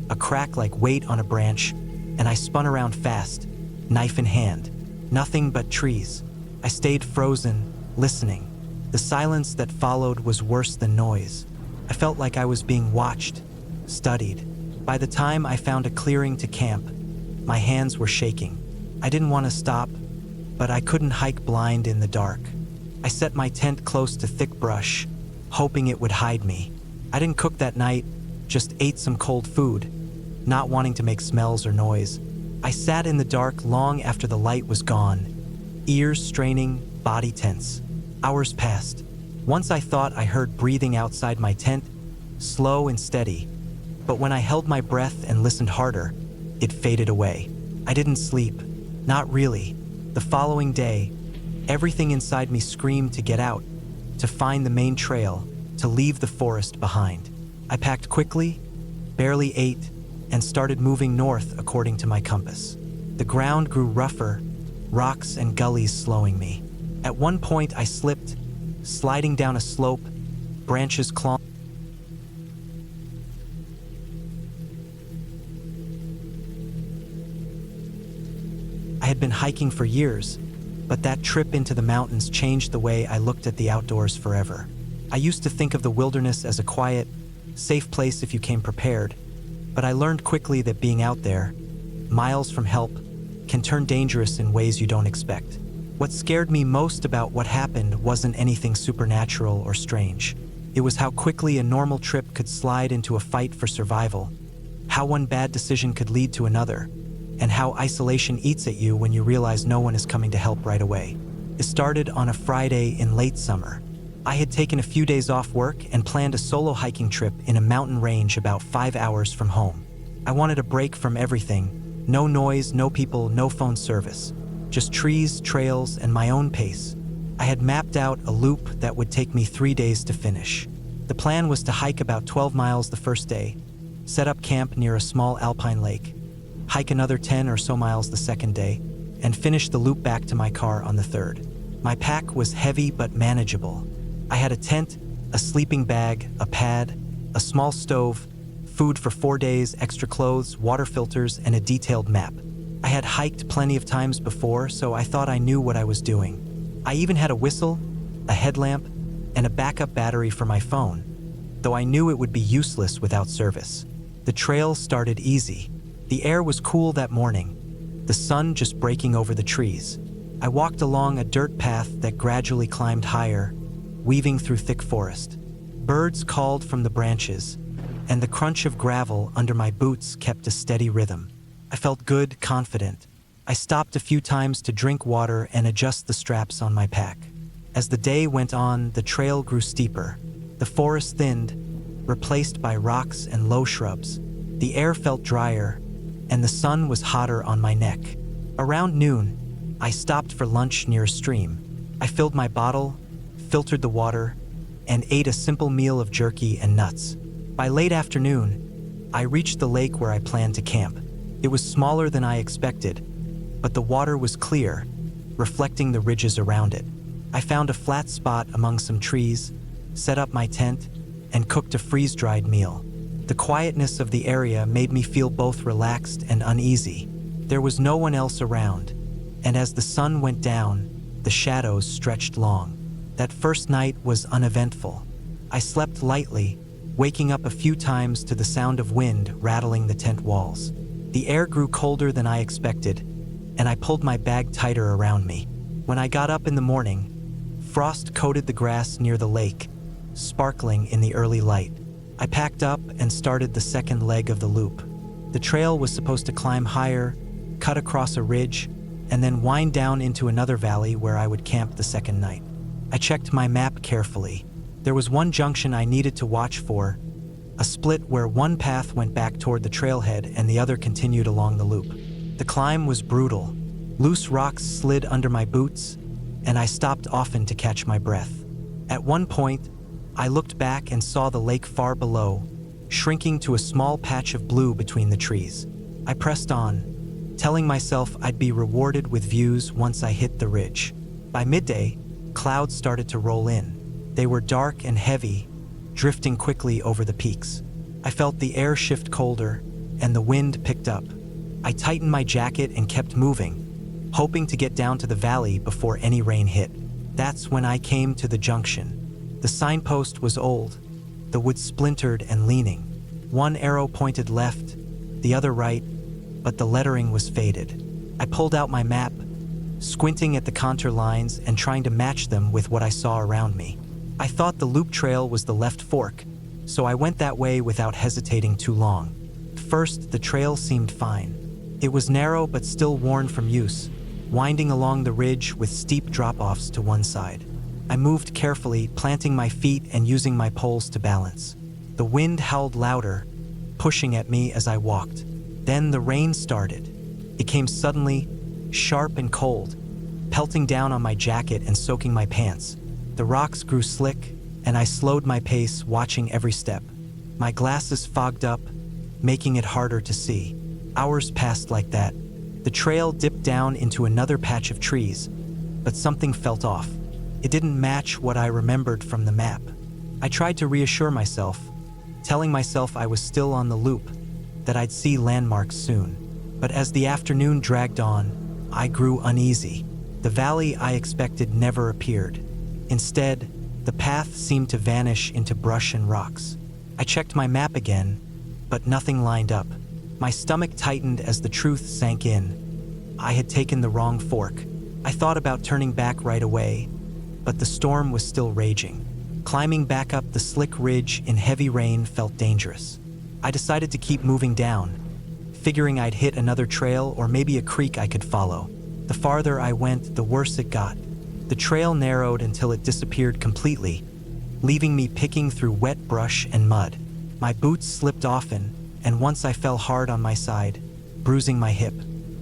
Speaker 1: a crack like weight on a branch, and I spun around fast, knife in hand. Nothing but trees. I stayed frozen, listening. The silence that followed was worse than noise. I felt like I was being watched, studied. By the time I found a clearing to camp, my hands were shaking. I didn't want to stop, but I couldn't hike blind in the dark. I set my tent close to thick brush, hoping it would hide me. I didn't cook that night, just ate some cold food, not wanting to make smells or noise. I sat in the dark long after the light was gone, ears straining, body tense. Hours passed. Once I thought I heard breathing outside my tent, slow and steady. But when I held my breath and listened harder, it faded away. I didn't sleep. Not really. The following day, everything inside me screamed to get out, to find the main trail, to leave the forest behind. I packed quickly, barely ate, and started moving north according to my compass. The ground grew rougher, rocks and gullies slowing me. At one point I slipped, sliding down a slope, branches clawing. I had been hiking for years, but that trip into the mountains changed the way I looked at the outdoors forever. I used to think of the wilderness as a quiet, safe place if you came prepared, but I learned quickly that being out there, miles from help, can turn dangerous in ways you don't expect. What scared me most about what happened wasn't anything supernatural or strange. It was how quickly a normal trip could slide into a fight for survival, how one bad decision could lead to another, and how isolation eats at you when you realize no one is coming to help right away. It started on a Friday in late summer. I had taken a few days off work and planned a solo hiking trip in a mountain range about 5 hours from home. I wanted a break from everything. No noise, no people, no phone service. Just trees, trails, and my own pace. I had mapped out a loop that would take me 3 days to finish. The plan was to hike about 12 miles the first day, set up camp near a small alpine lake, hike another 10 or so miles the second day, and finish the loop back to my car on the third. My pack was heavy but manageable. I had a tent, a sleeping bag, a pad, a small stove, food for 4 days, extra clothes, water filters, and a detailed map. I had hiked plenty of times before, so I thought I knew what I was doing. I even had a whistle, a headlamp, and a backup battery for my phone, though I knew it would be useless without service. The trail started easy. The air was cool that morning, the sun just breaking over the trees. I walked along a dirt path that gradually climbed higher, weaving through thick forest. Birds called from the branches, and the crunch of gravel under my boots kept a steady rhythm. I felt good, confident. I stopped a few times to drink water and adjust the straps on my pack. As the day went on, the trail grew steeper. The forest thinned, replaced by rocks and low shrubs. The air felt drier, and the sun was hotter on my neck. Around noon, I stopped for lunch near a stream. I filled my bottle, filtered the water, and ate a simple meal of jerky and nuts. By late afternoon, I reached the lake where I planned to camp. It was smaller than I expected, but the water was clear, reflecting the ridges around it. I found a flat spot among some trees, set up my tent, and cooked a freeze-dried meal. The quietness of the area made me feel both relaxed and uneasy. There was no one else around, and as the sun went down, the shadows stretched long. That first night was uneventful. I slept lightly, waking up a few times to the sound of wind rattling the tent walls. The air grew colder than I expected, and I pulled my bag tighter around me. When I got up in the morning, frost coated the grass near the lake, sparkling in the early light. I packed up and started the second leg of the loop. The trail was supposed to climb higher, cut across a ridge, and then wind down into another valley where I would camp the second night. I checked my map carefully. There was one junction I needed to watch for, a split where one path went back toward the trailhead and the other continued along the loop. The climb was brutal. Loose rocks slid under my boots, and I stopped often to catch my breath. At one point, I looked back and saw the lake far below, shrinking to a small patch of blue between the trees. I pressed on, telling myself I'd be rewarded with views once I hit the ridge. By midday, clouds started to roll in. They were dark and heavy, drifting quickly over the peaks. I felt the air shift colder, and the wind picked up. I tightened my jacket and kept moving, hoping to get down to the valley before any rain hit. That's when I came to the junction. The signpost was old, the wood splintered and leaning. One arrow pointed left, the other right, but the lettering was faded. I pulled out my map, squinting at the contour lines and trying to match them with what I saw around me. I thought the loop trail was the left fork, so I went that way without hesitating too long. First, the trail seemed fine. It was narrow but still worn from use, winding along the ridge with steep drop-offs to one side. I moved carefully, planting my feet and using my poles to balance. The The wind howled louder, pushing at me as I walked. Then the rain started. It came suddenly, sharp and cold, pelting down on my jacket and soaking my pants. The rocks grew slick, and I slowed my pace, watching every step. My glasses fogged up, making it harder to see. Hours passed like that. The trail dipped down into another patch of trees, but something felt off. It didn't match what I remembered from the map. I tried to reassure myself, telling myself I was still on the loop, that I'd see landmarks soon. But as the afternoon dragged on, I grew uneasy. The valley I expected never appeared. Instead, the path seemed to vanish into brush and rocks. I checked my map again, but nothing lined up. My stomach tightened as the truth sank in. I had taken the wrong fork. I thought about turning back right away, but the storm was still raging. Climbing back up the slick ridge in heavy rain felt dangerous. I decided to keep moving down, figuring I'd hit another trail or maybe a creek I could follow. The farther I went, the worse it got. The trail narrowed until it disappeared completely, leaving me picking through wet brush and mud. My boots slipped often, and once I fell hard on my side, bruising my hip.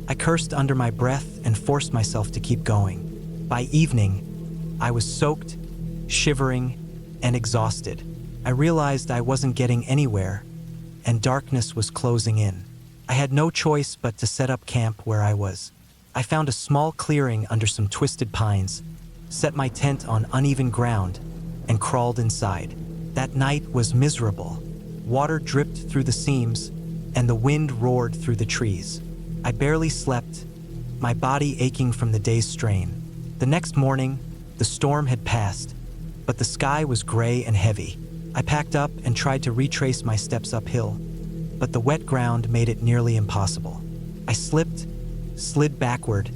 Speaker 1: I cursed under my breath and forced myself to keep going. By evening, I was soaked, shivering, and exhausted. I realized I wasn't getting anywhere, and darkness was closing in. I had no choice but to set up camp where I was. I found a small clearing under some twisted pines, set my tent on uneven ground, and crawled inside. That night was miserable. Water dripped through the seams, and the wind roared through the trees. I barely slept, my body aching from the day's strain. The next morning, the storm had passed, but the sky was gray and heavy. I packed up and tried to retrace my steps uphill, but the wet ground made it nearly impossible. I slipped, slid backward,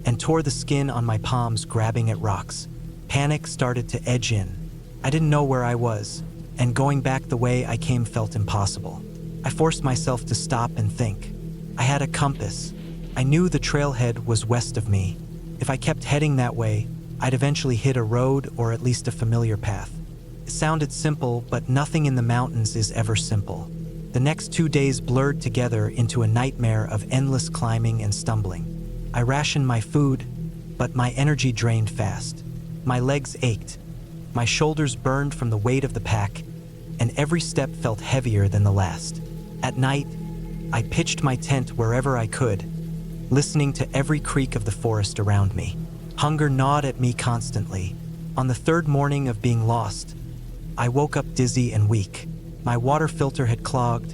Speaker 1: and tore the skin on my palms, grabbing at rocks. Panic started to edge in. I didn't know where I was, and going back the way I came felt impossible. I forced myself to stop and think. I had a compass. I knew the trailhead was west of me. If I kept heading that way, I'd eventually hit a road or at least a familiar path. It sounded simple, but nothing in the mountains is ever simple. The next 2 days blurred together into a nightmare of endless climbing and stumbling. I rationed my food, but my energy drained fast. My legs ached, my shoulders burned from the weight of the pack, and every step felt heavier than the last. At night, I pitched my tent wherever I could, listening to every creak of the forest around me. Hunger gnawed at me constantly. On the third morning of being lost, I woke up dizzy and weak. My water filter had clogged,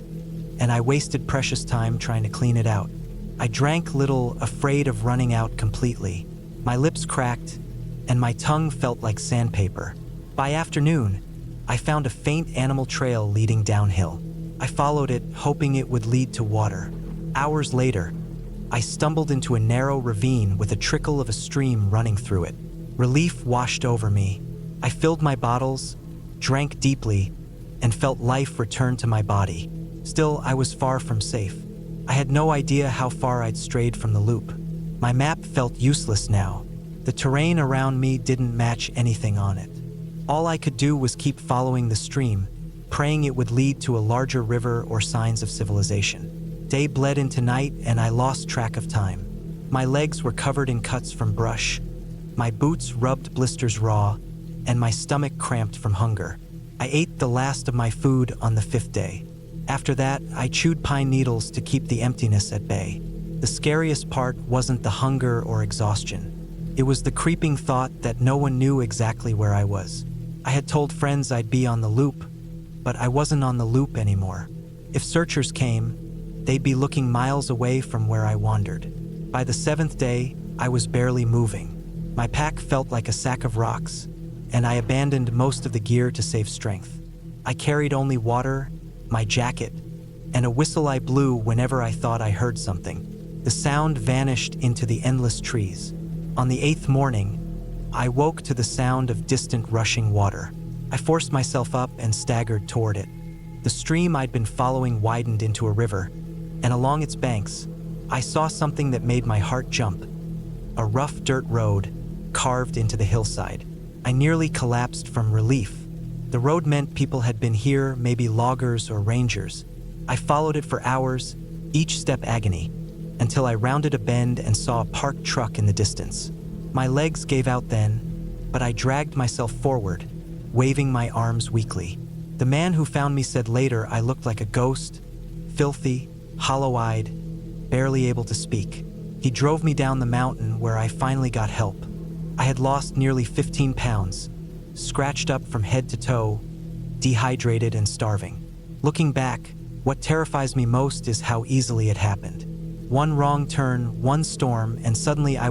Speaker 1: and I wasted precious time trying to clean it out. I drank little, afraid of running out completely. My lips cracked, and my tongue felt like sandpaper. By afternoon, I found a faint animal trail leading downhill. I followed it, hoping it would lead to water. Hours later, I stumbled into a narrow ravine with a trickle of a stream running through it. Relief washed over me. I filled my bottles, drank deeply, and felt life return to my body. Still, I was far from safe. I had no idea how far I'd strayed from the loop. My map felt useless now. The terrain around me didn't match anything on it. All I could do was keep following the stream, praying it would lead to a larger river or signs of civilization. Day bled into night, and I lost track of time. My legs were covered in cuts from brush. My boots rubbed blisters raw, and my stomach cramped from hunger. I ate the last of my food on the 5th day. After that, I chewed pine needles to keep the emptiness at bay. The scariest part wasn't the hunger or exhaustion. It was the creeping thought that no one knew exactly where I was. I had told friends I'd be on the loop, but I wasn't on the loop anymore. If searchers came, they'd be looking miles away from where I wandered. By the 7th day, I was barely moving. My pack felt like a sack of rocks, and I abandoned most of the gear to save strength. I carried only water, my jacket, and a whistle I blew whenever I thought I heard something. The sound vanished into the endless trees. On the 8th morning, I woke to the sound of distant rushing water. I forced myself up and staggered toward it. The stream I'd been following widened into a river, and along its banks, I saw something that made my heart jump. A rough dirt road carved into the hillside. I nearly collapsed from relief, The road meant people had been here, maybe loggers or rangers. I followed it for hours, each step agony, until I rounded a bend and saw a parked truck in the distance. My legs gave out then, but I dragged myself forward, waving my arms weakly. The man who found me said later I looked like a ghost, filthy, hollow-eyed, barely able to speak. He drove me down the mountain where I finally got help. I had lost nearly 15 pounds, scratched up from head to toe, dehydrated and starving. Looking back, what terrifies me most is how easily it happened. One wrong turn, one storm, and suddenly I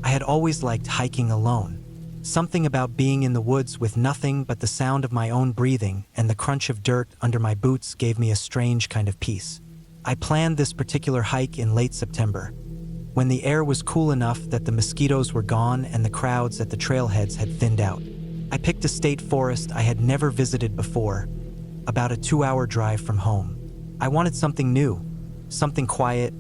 Speaker 1: had always liked hiking alone. Something about being in the woods with nothing but the sound of my own breathing and the crunch of dirt under my boots gave me a strange kind of peace. I planned this particular hike in late September, when the air was cool enough that the mosquitoes were gone and the crowds at the trailheads had thinned out. I picked a state forest I had never visited before, about a 2-hour drive from home. I wanted something new, something quiet,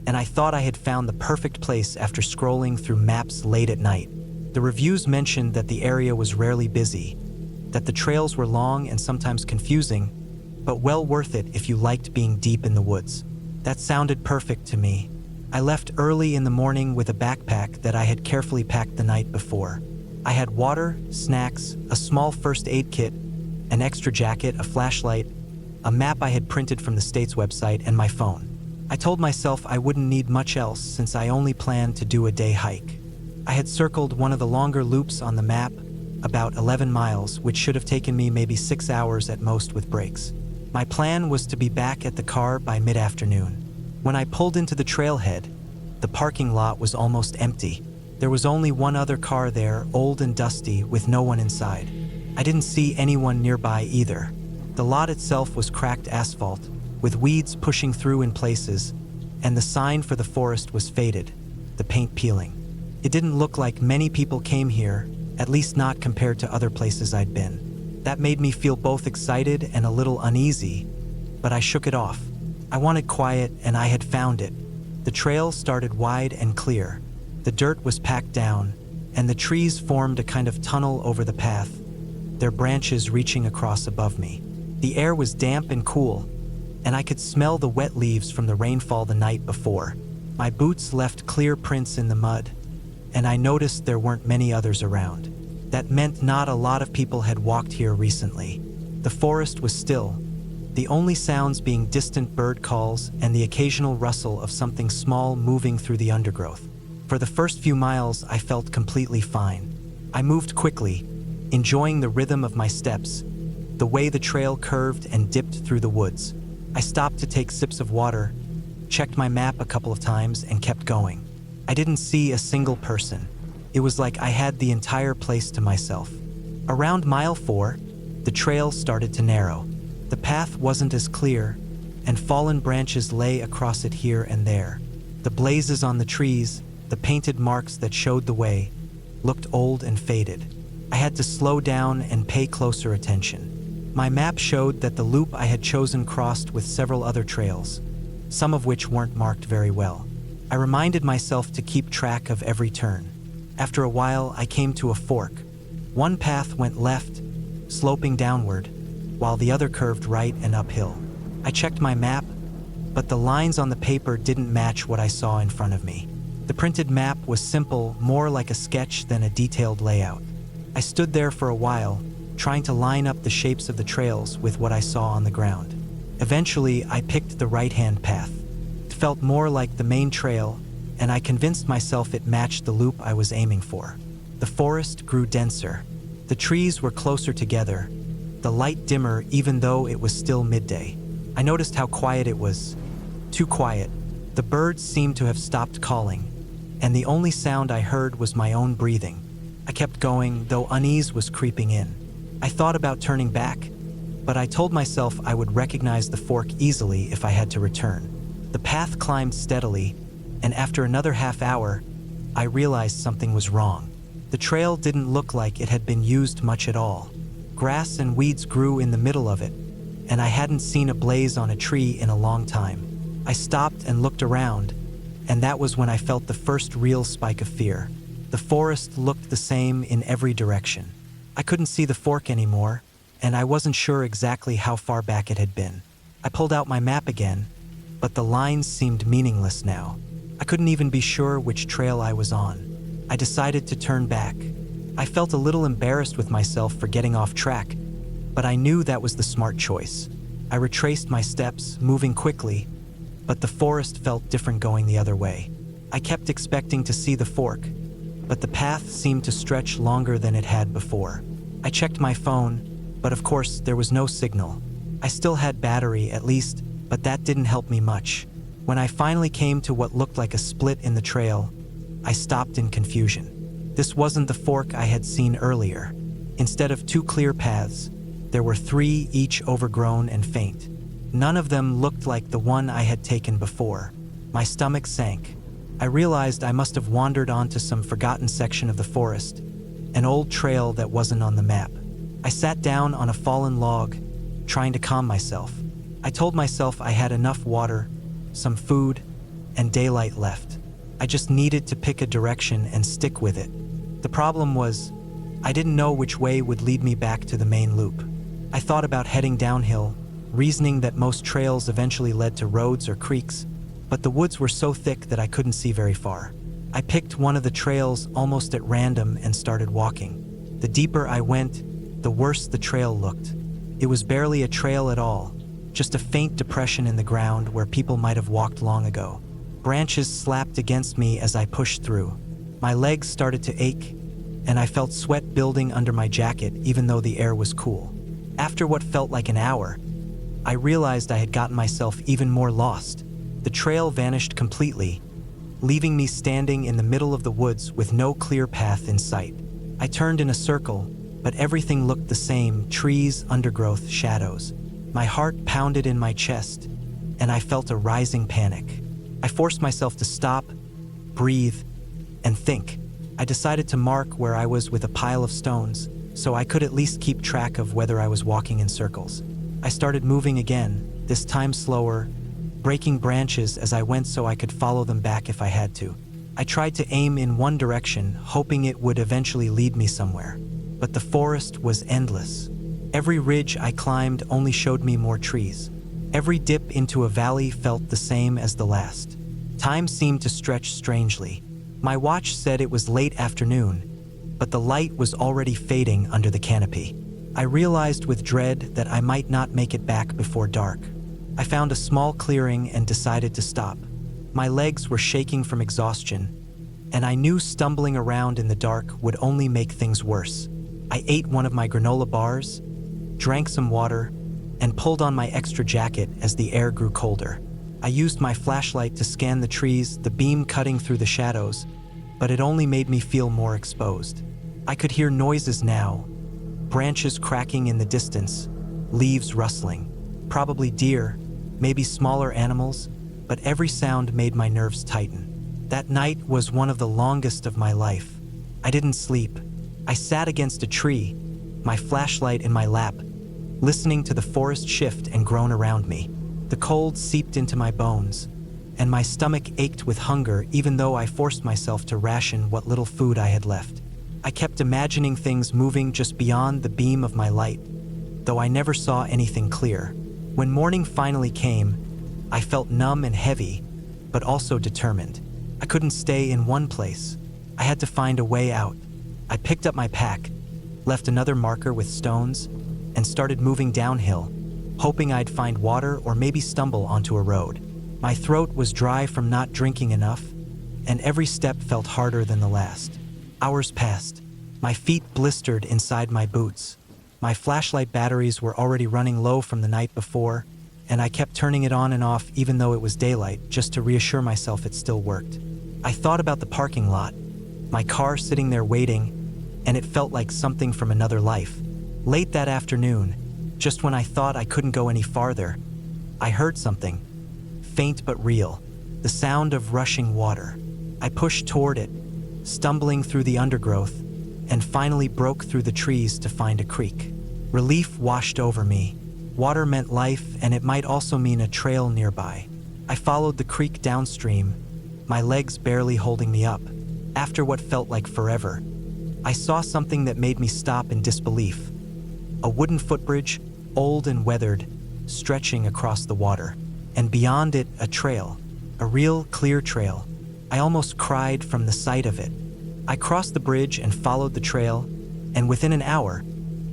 Speaker 1: and I thought I had found the perfect place after scrolling through maps late at night. The reviews mentioned that the area was rarely busy, that the trails were long and sometimes confusing, but well worth it if you liked being deep in the woods. That sounded perfect to me. I left early in the morning with a backpack that I had carefully packed the night before. I had water, snacks, a small first aid kit, an extra jacket, a flashlight, a map I had printed from the state's website, and my phone. I told myself I wouldn't need much else since I only planned to do a day hike. I had circled one of the longer loops on the map, about 11 miles, which should have taken me maybe 6 hours at most with breaks. My plan was to be back at the car by mid-afternoon. When I pulled into the trailhead, the parking lot was almost empty. There was only one other car there, old and dusty, with no one inside. I didn't see anyone nearby either. The lot itself was cracked asphalt, with weeds pushing through in places, and the sign for the forest was faded, the paint peeling. It didn't look like many people came here, at least not compared to other places I'd been. That made me feel both excited and a little uneasy, but I shook it off. I wanted quiet, and I had found it. The trail started wide and clear. The dirt was packed down, and the trees formed a kind of tunnel over the path, their branches reaching across above me. The air was damp and cool, and I could smell the wet leaves from the rainfall the night before. My boots left clear prints in the mud, and I noticed there weren't many others around. That meant not a lot of people had walked here recently. The forest was still, the only sounds being distant bird calls and the occasional rustle of something small moving through the undergrowth. For the first few miles, I felt completely fine. I moved quickly, enjoying the rhythm of my steps, the way the trail curved and dipped through the woods. I stopped to take sips of water, checked my map a couple of times, and kept going. I didn't see a single person. It was like I had the entire place to myself. Around mile 4, the trail started to narrow. The path wasn't as clear, and fallen branches lay across it here and there. The blazes on the trees, the painted marks that showed the way, looked old and faded. I had to slow down and pay closer attention. My map showed that the loop I had chosen crossed with several other trails, some of which weren't marked very well. I reminded myself to keep track of every turn. After a while, I came to a fork. One path went left, sloping downward, while the other curved right and uphill. I checked my map, but the lines on the paper didn't match what I saw in front of me. The printed map was simple, more like a sketch than a detailed layout. I stood there for a while, trying to line up the shapes of the trails with what I saw on the ground. Eventually, I picked the right-hand path. It felt more like the main trail, and I convinced myself it matched the loop I was aiming for. The forest grew denser. The trees were closer together, the light dimmer even though it was still midday. I noticed how quiet it was. Too quiet. The birds seemed to have stopped calling, and the only sound I heard was my own breathing. I kept going, though unease was creeping in. I thought about turning back, but I told myself I would recognize the fork easily if I had to return. The path climbed steadily, and after another half hour, I realized something was wrong. The trail didn't look like it had been used much at all. Grass and weeds grew in the middle of it, and I hadn't seen a blaze on a tree in a long time. I stopped and looked around, and that was when I felt the first real spike of fear. The forest looked the same in every direction. I couldn't see the fork anymore, and I wasn't sure exactly how far back it had been. I pulled out my map again, but the lines seemed meaningless now. I couldn't even be sure which trail I was on. I decided to turn back. I felt a little embarrassed with myself for getting off track, but I knew that was the smart choice. I retraced my steps, moving quickly, but the forest felt different going the other way. I kept expecting to see the fork, but the path seemed to stretch longer than it had before. I checked my phone, but of course there was no signal. I still had battery, at least, but that didn't help me much. When I finally came to what looked like a split in the trail, I stopped in confusion. This wasn't the fork I had seen earlier. Instead of two clear paths, there were three, each overgrown and faint. None of them looked like the one I had taken before. My stomach sank. I realized I must have wandered onto some forgotten section of the forest, an old trail that wasn't on the map. I sat down on a fallen log, trying to calm myself. I told myself I had enough water, some food, and daylight left. I just needed to pick a direction and stick with it. The problem was, I didn't know which way would lead me back to the main loop. I thought about heading downhill, reasoning that most trails eventually led to roads or creeks, but the woods were so thick that I couldn't see very far. I picked one of the trails almost at random and started walking. The deeper I went, the worse the trail looked. It was barely a trail at all, just a faint depression in the ground where people might have walked long ago. Branches slapped against me as I pushed through. My legs started to ache, and I felt sweat building under my jacket even though the air was cool. After what felt like an hour, I realized I had gotten myself even more lost. The trail vanished completely, leaving me standing in the middle of the woods with no clear path in sight. I turned in a circle, but everything looked the same: trees, undergrowth, shadows. My heart pounded in my chest, and I felt a rising panic. I forced myself to stop, breathe, and think. I decided to mark where I was with a pile of stones, so I could at least keep track of whether I was walking in circles. I started moving again, this time slower, breaking branches as I went so I could follow them back if I had to. I tried to aim in one direction, hoping it would eventually lead me somewhere. But the forest was endless. Every ridge I climbed only showed me more trees. Every dip into a valley felt the same as the last. Time seemed to stretch strangely. My watch said it was late afternoon, but the light was already fading under the canopy. I realized with dread that I might not make it back before dark. I found a small clearing and decided to stop. My legs were shaking from exhaustion, and I knew stumbling around in the dark would only make things worse. I ate one of my granola bars, drank some water, and pulled on my extra jacket as the air grew colder. I used my flashlight to scan the trees, the beam cutting through the shadows, but it only made me feel more exposed. I could hear noises now, branches cracking in the distance, leaves rustling. Probably deer, maybe smaller animals, but every sound made my nerves tighten. That night was one of the longest of my life. I didn't sleep. I sat against a tree, my flashlight in my lap, listening to the forest shift and groan around me. The cold seeped into my bones, and my stomach ached with hunger even though I forced myself to ration what little food I had left. I kept imagining things moving just beyond the beam of my light, though I never saw anything clear. When morning finally came, I felt numb and heavy, but also determined. I couldn't stay in one place. I had to find a way out. I picked up my pack, left another marker with stones, and started moving downhill, hoping I'd find water or maybe stumble onto a road. My throat was dry from not drinking enough, and every step felt harder than the last. Hours passed. My feet blistered inside my boots. My flashlight batteries were already running low from the night before, and I kept turning it on and off even though it was daylight, just to reassure myself it still worked. I thought about the parking lot, my car sitting there waiting, and it felt like something from another life. Late that afternoon, just when I thought I couldn't go any farther, I heard something, faint but real, the sound of rushing water. I pushed toward it, stumbling through the undergrowth, and finally broke through the trees to find a creek. Relief washed over me. Water meant life, and it might also mean a trail nearby. I followed the creek downstream, my legs barely holding me up. After what felt like forever, I saw something that made me stop in disbelief. A wooden footbridge, old and weathered, stretching across the water. And beyond it, a trail. A real, clear trail. I almost cried from the sight of it. I crossed the bridge and followed the trail, and within an hour,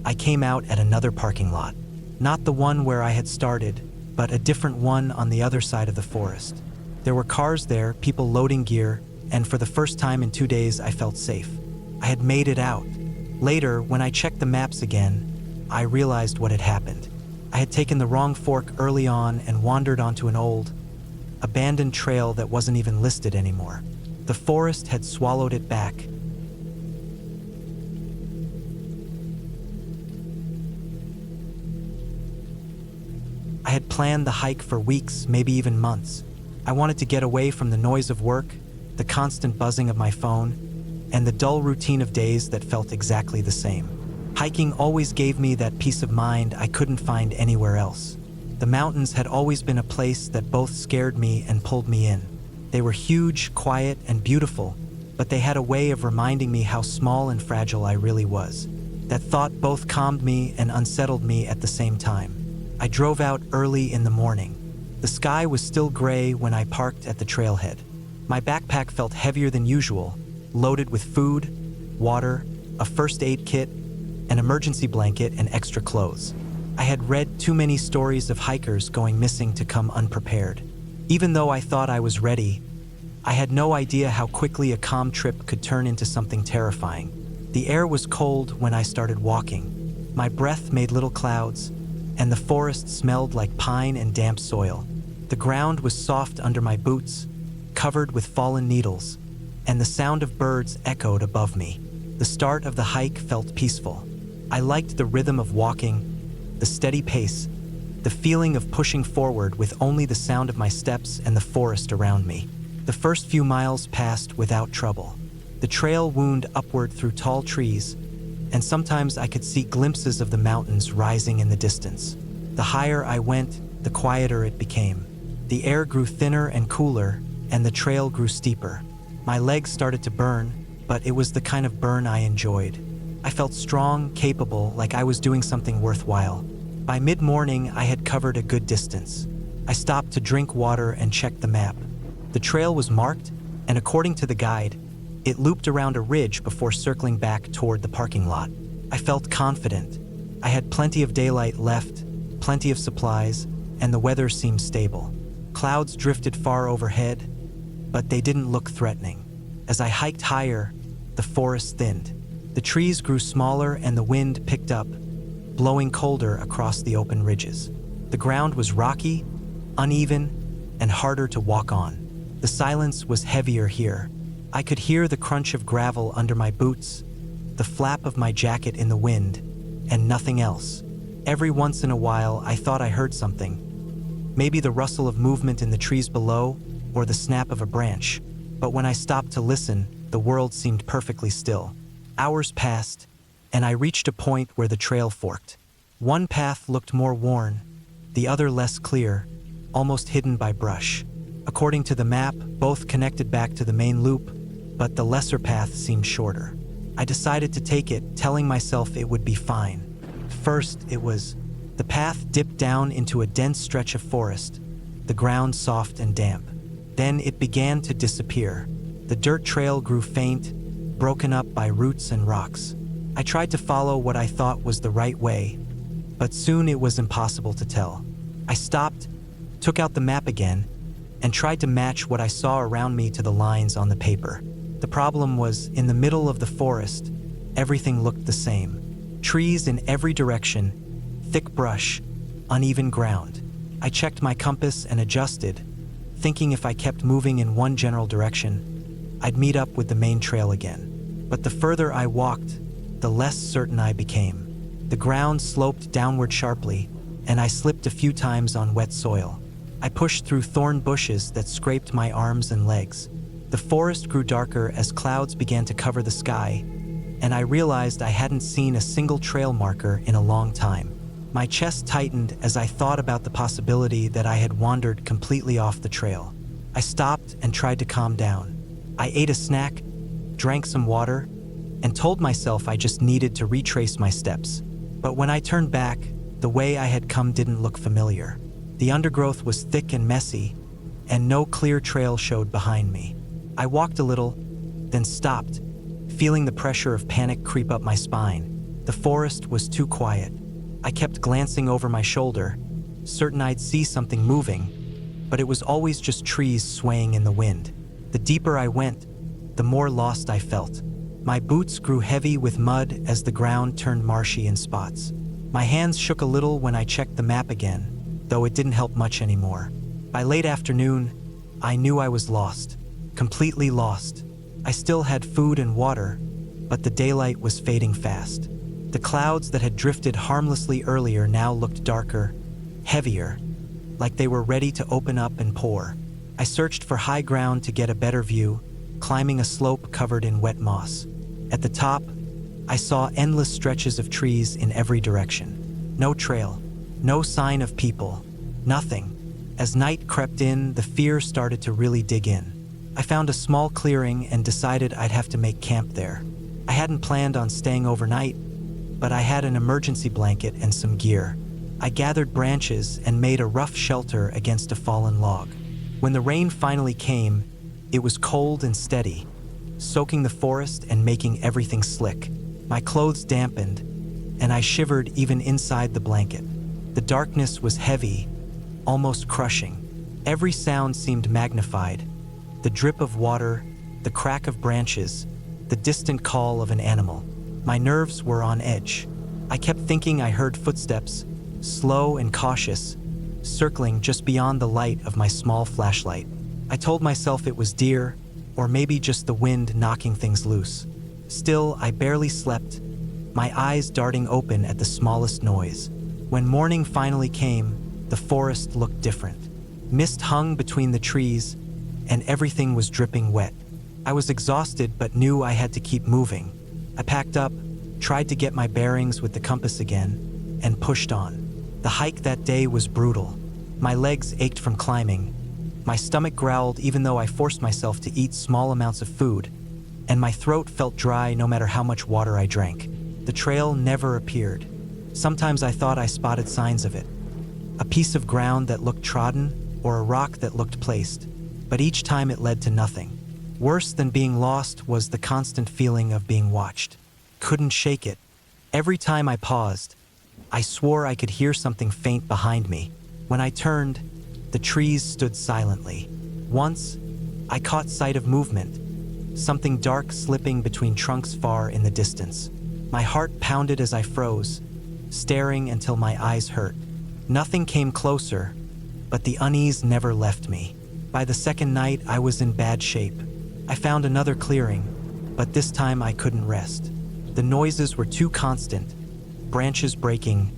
Speaker 1: I came out at another parking lot. Not the one where I had started, but a different one on the other side of the forest. There were cars there, people loading gear, and for the first time in 2 days, I felt safe. I had made it out. Later, when I checked the maps again, I realized what had happened. I had taken the wrong fork early on and wandered onto an old, abandoned trail that wasn't even listed anymore. The forest had swallowed it back. I had planned the hike for weeks, maybe even months. I wanted to get away from the noise of work, the constant buzzing of my phone, and the dull routine of days that felt exactly the same. Hiking always gave me that peace of mind I couldn't find anywhere else. The mountains had always been a place that both scared me and pulled me in. They were huge, quiet, and beautiful, but they had a way of reminding me how small and fragile I really was. That thought both calmed me and unsettled me at the same time. I drove out early in the morning. The sky was still gray when I parked at the trailhead. My backpack felt heavier than usual, loaded with food, water, a first aid kit, an emergency blanket, and extra clothes. I had read too many stories of hikers going missing to come unprepared. Even though I thought I was ready, I had no idea how quickly a calm trip could turn into something terrifying. The air was cold when I started walking. My breath made little clouds, and the forest smelled like pine and damp soil. The ground was soft under my boots, covered with fallen needles, and the sound of birds echoed above me. The start of the hike felt peaceful. I liked the rhythm of walking, the steady pace, the feeling of pushing forward with only the sound of my steps and the forest around me. The first few miles passed without trouble. The trail wound upward through tall trees, and sometimes I could see glimpses of the mountains rising in the distance. The higher I went, the quieter it became. The air grew thinner and cooler, and the trail grew steeper. My legs started to burn, but it was the kind of burn I enjoyed. I felt strong, capable, like I was doing something worthwhile. By mid-morning, I had covered a good distance. I stopped to drink water and check the map. The trail was marked, and according to the guide, it looped around a ridge before circling back toward the parking lot. I felt confident. I had plenty of daylight left, plenty of supplies, and the weather seemed stable. Clouds drifted far overhead, but they didn't look threatening. As I hiked higher, the forest thinned. The trees grew smaller and the wind picked up, blowing colder across the open ridges. The ground was rocky, uneven, and harder to walk on. The silence was heavier here. I could hear the crunch of gravel under my boots, the flap of my jacket in the wind, and nothing else. Every once in a while, I thought I heard something. Maybe the rustle of movement in the trees below, or the snap of a branch. But when I stopped to listen, the world seemed perfectly still. Hours passed, and I reached a point where the trail forked. One path looked more worn, the other less clear, almost hidden by brush. According to the map, both connected back to the main loop, but the lesser path seemed shorter. I decided to take it, telling myself it would be fine. First, the path dipped down into a dense stretch of forest, the ground soft and damp. Then it began to disappear. The dirt trail grew faint, broken up by roots and rocks. I tried to follow what I thought was the right way, but soon it was impossible to tell. I stopped, took out the map again, and tried to match what I saw around me to the lines on the paper. The problem was, in the middle of the forest, everything looked the same. Trees in every direction, thick brush, uneven ground. I checked my compass and adjusted, thinking if I kept moving in one general direction, I'd meet up with the main trail again. But the further I walked, the less certain I became. The ground sloped downward sharply, and I slipped a few times on wet soil. I pushed through thorn bushes that scraped my arms and legs. The forest grew darker as clouds began to cover the sky, and I realized I hadn't seen a single trail marker in a long time. My chest tightened as I thought about the possibility that I had wandered completely off the trail. I stopped and tried to calm down. I ate a snack, drank some water, and told myself I just needed to retrace my steps. But when I turned back, the way I had come didn't look familiar. The undergrowth was thick and messy, and no clear trail showed behind me. I walked a little, then stopped, feeling the pressure of panic creep up my spine. The forest was too quiet. I kept glancing over my shoulder, certain I'd see something moving, but it was always just trees swaying in the wind. The deeper I went, the more lost I felt. My boots grew heavy with mud as the ground turned marshy in spots. My hands shook a little when I checked the map again, though it didn't help much anymore. By late afternoon, I knew I was lost, completely lost. I still had food and water, but the daylight was fading fast. The clouds that had drifted harmlessly earlier now looked darker, heavier, like they were ready to open up and pour. I searched for high ground to get a better view, climbing a slope covered in wet moss. At the top, I saw endless stretches of trees in every direction. No trail, no sign of people, nothing. As night crept in, the fear started to really dig in. I found a small clearing and decided I'd have to make camp there. I hadn't planned on staying overnight, but I had an emergency blanket and some gear. I gathered branches and made a rough shelter against a fallen log. When the rain finally came, it was cold and steady, soaking the forest and making everything slick. My clothes dampened, and I shivered even inside the blanket. The darkness was heavy, almost crushing. Every sound seemed magnified. The drip of water, the crack of branches, the distant call of an animal. My nerves were on edge. I kept thinking I heard footsteps, slow and cautious, circling just beyond the light of my small flashlight. I told myself it was deer, or maybe just the wind knocking things loose. Still, I barely slept, my eyes darting open at the smallest noise. When morning finally came, the forest looked different. Mist hung between the trees, and everything was dripping wet. I was exhausted but knew I had to keep moving. I packed up, tried to get my bearings with the compass again, and pushed on. The hike that day was brutal. My legs ached from climbing. My stomach growled even though I forced myself to eat small amounts of food, and my throat felt dry no matter how much water I drank. The trail never appeared. Sometimes I thought I spotted signs of it. A piece of ground that looked trodden, or a rock that looked placed, but each time it led to nothing. Worse than being lost was the constant feeling of being watched. Couldn't shake it. Every time I paused, I swore I could hear something faint behind me. When I turned, the trees stood silently. Once, I caught sight of movement, something dark slipping between trunks far in the distance. My heart pounded as I froze, staring until my eyes hurt. Nothing came closer, but the unease never left me. By the second night, I was in bad shape. I found another clearing, but this time I couldn't rest. The noises were too constant. Branches breaking,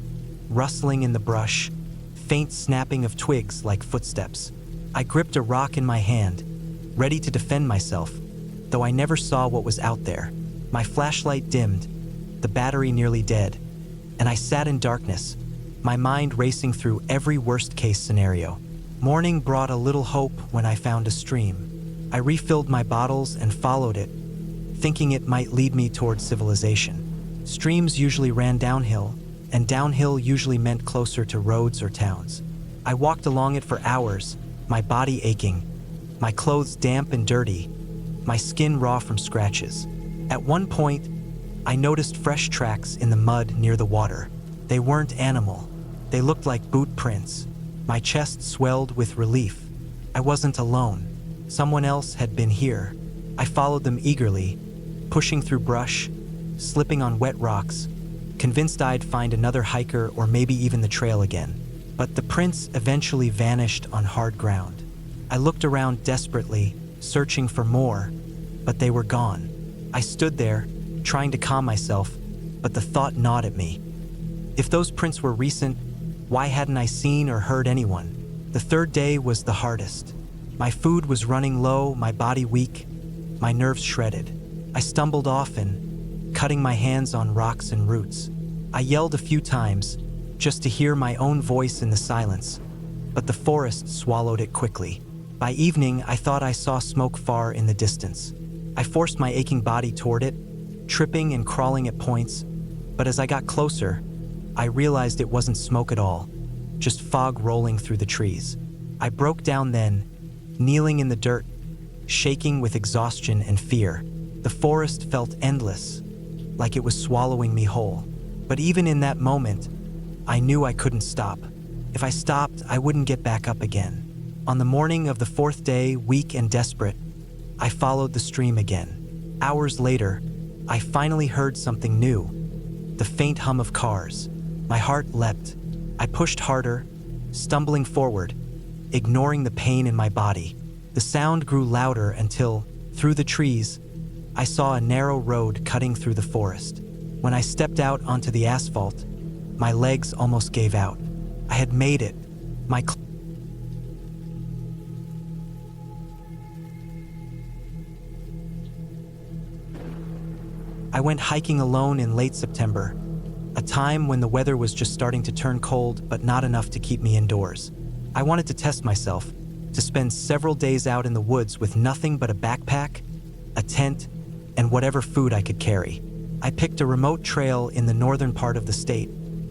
Speaker 1: rustling in the brush, faint snapping of twigs like footsteps. I gripped a rock in my hand, ready to defend myself, though I never saw what was out there. My flashlight dimmed, the battery nearly dead, and I sat in darkness, my mind racing through every worst-case scenario. Morning brought a little hope when I found a stream. I refilled my bottles and followed it, thinking it might lead me towards civilization. Streams usually ran downhill, and downhill usually meant closer to roads or towns. I walked along it for hours, my body aching, my clothes damp and dirty, my skin raw from scratches. At one point, I noticed fresh tracks in the mud near the water. They weren't animal. They looked like boot prints. My chest swelled with relief. I wasn't alone. Someone else had been here. I followed them eagerly, pushing through brush, slipping on wet rocks, convinced I'd find another hiker or maybe even the trail again. But the prints eventually vanished on hard ground. I looked around desperately, searching for more, but they were gone. I stood there, trying to calm myself, but the thought gnawed at me. If those prints were recent, why hadn't I seen or heard anyone? The third day was the hardest. My food was running low, my body weak, my nerves shredded. I stumbled often, cutting my hands on rocks and roots. I yelled a few times, just to hear my own voice in the silence, but the forest swallowed it quickly. By evening, I thought I saw smoke far in the distance. I forced my aching body toward it, tripping and crawling at points, but as I got closer, I realized it wasn't smoke at all, just fog rolling through the trees. I broke down then, kneeling in the dirt, shaking with exhaustion and fear. The forest felt endless, like it was swallowing me whole. But even in that moment, I knew I couldn't stop. If I stopped, I wouldn't get back up again. On the morning of the fourth day, weak and desperate, I followed the stream again. Hours later, I finally heard something new, the faint hum of cars. My heart leapt. I pushed harder, stumbling forward, ignoring the pain in my body. The sound grew louder until, through the trees, I saw a narrow road cutting through the forest. When I stepped out onto the asphalt, my legs almost gave out. I had made it. I went hiking alone in late September, a time when the weather was just starting to turn cold, but not enough to keep me indoors. I wanted to test myself, to spend several days out in the woods with nothing but a backpack, a tent, and whatever food I could carry. I picked a remote trail in the northern part of the state,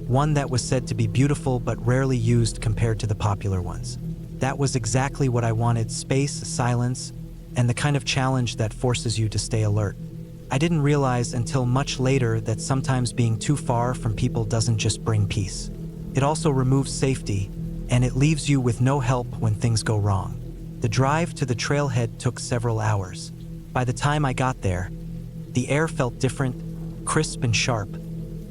Speaker 1: one that was said to be beautiful but rarely used compared to the popular ones. That was exactly what I wanted: space, silence, and the kind of challenge that forces you to stay alert. I didn't realize until much later that sometimes being too far from people doesn't just bring peace. It also removes safety, and it leaves you with no help when things go wrong. The drive to the trailhead took several hours. By the time I got there, the air felt different, crisp and sharp,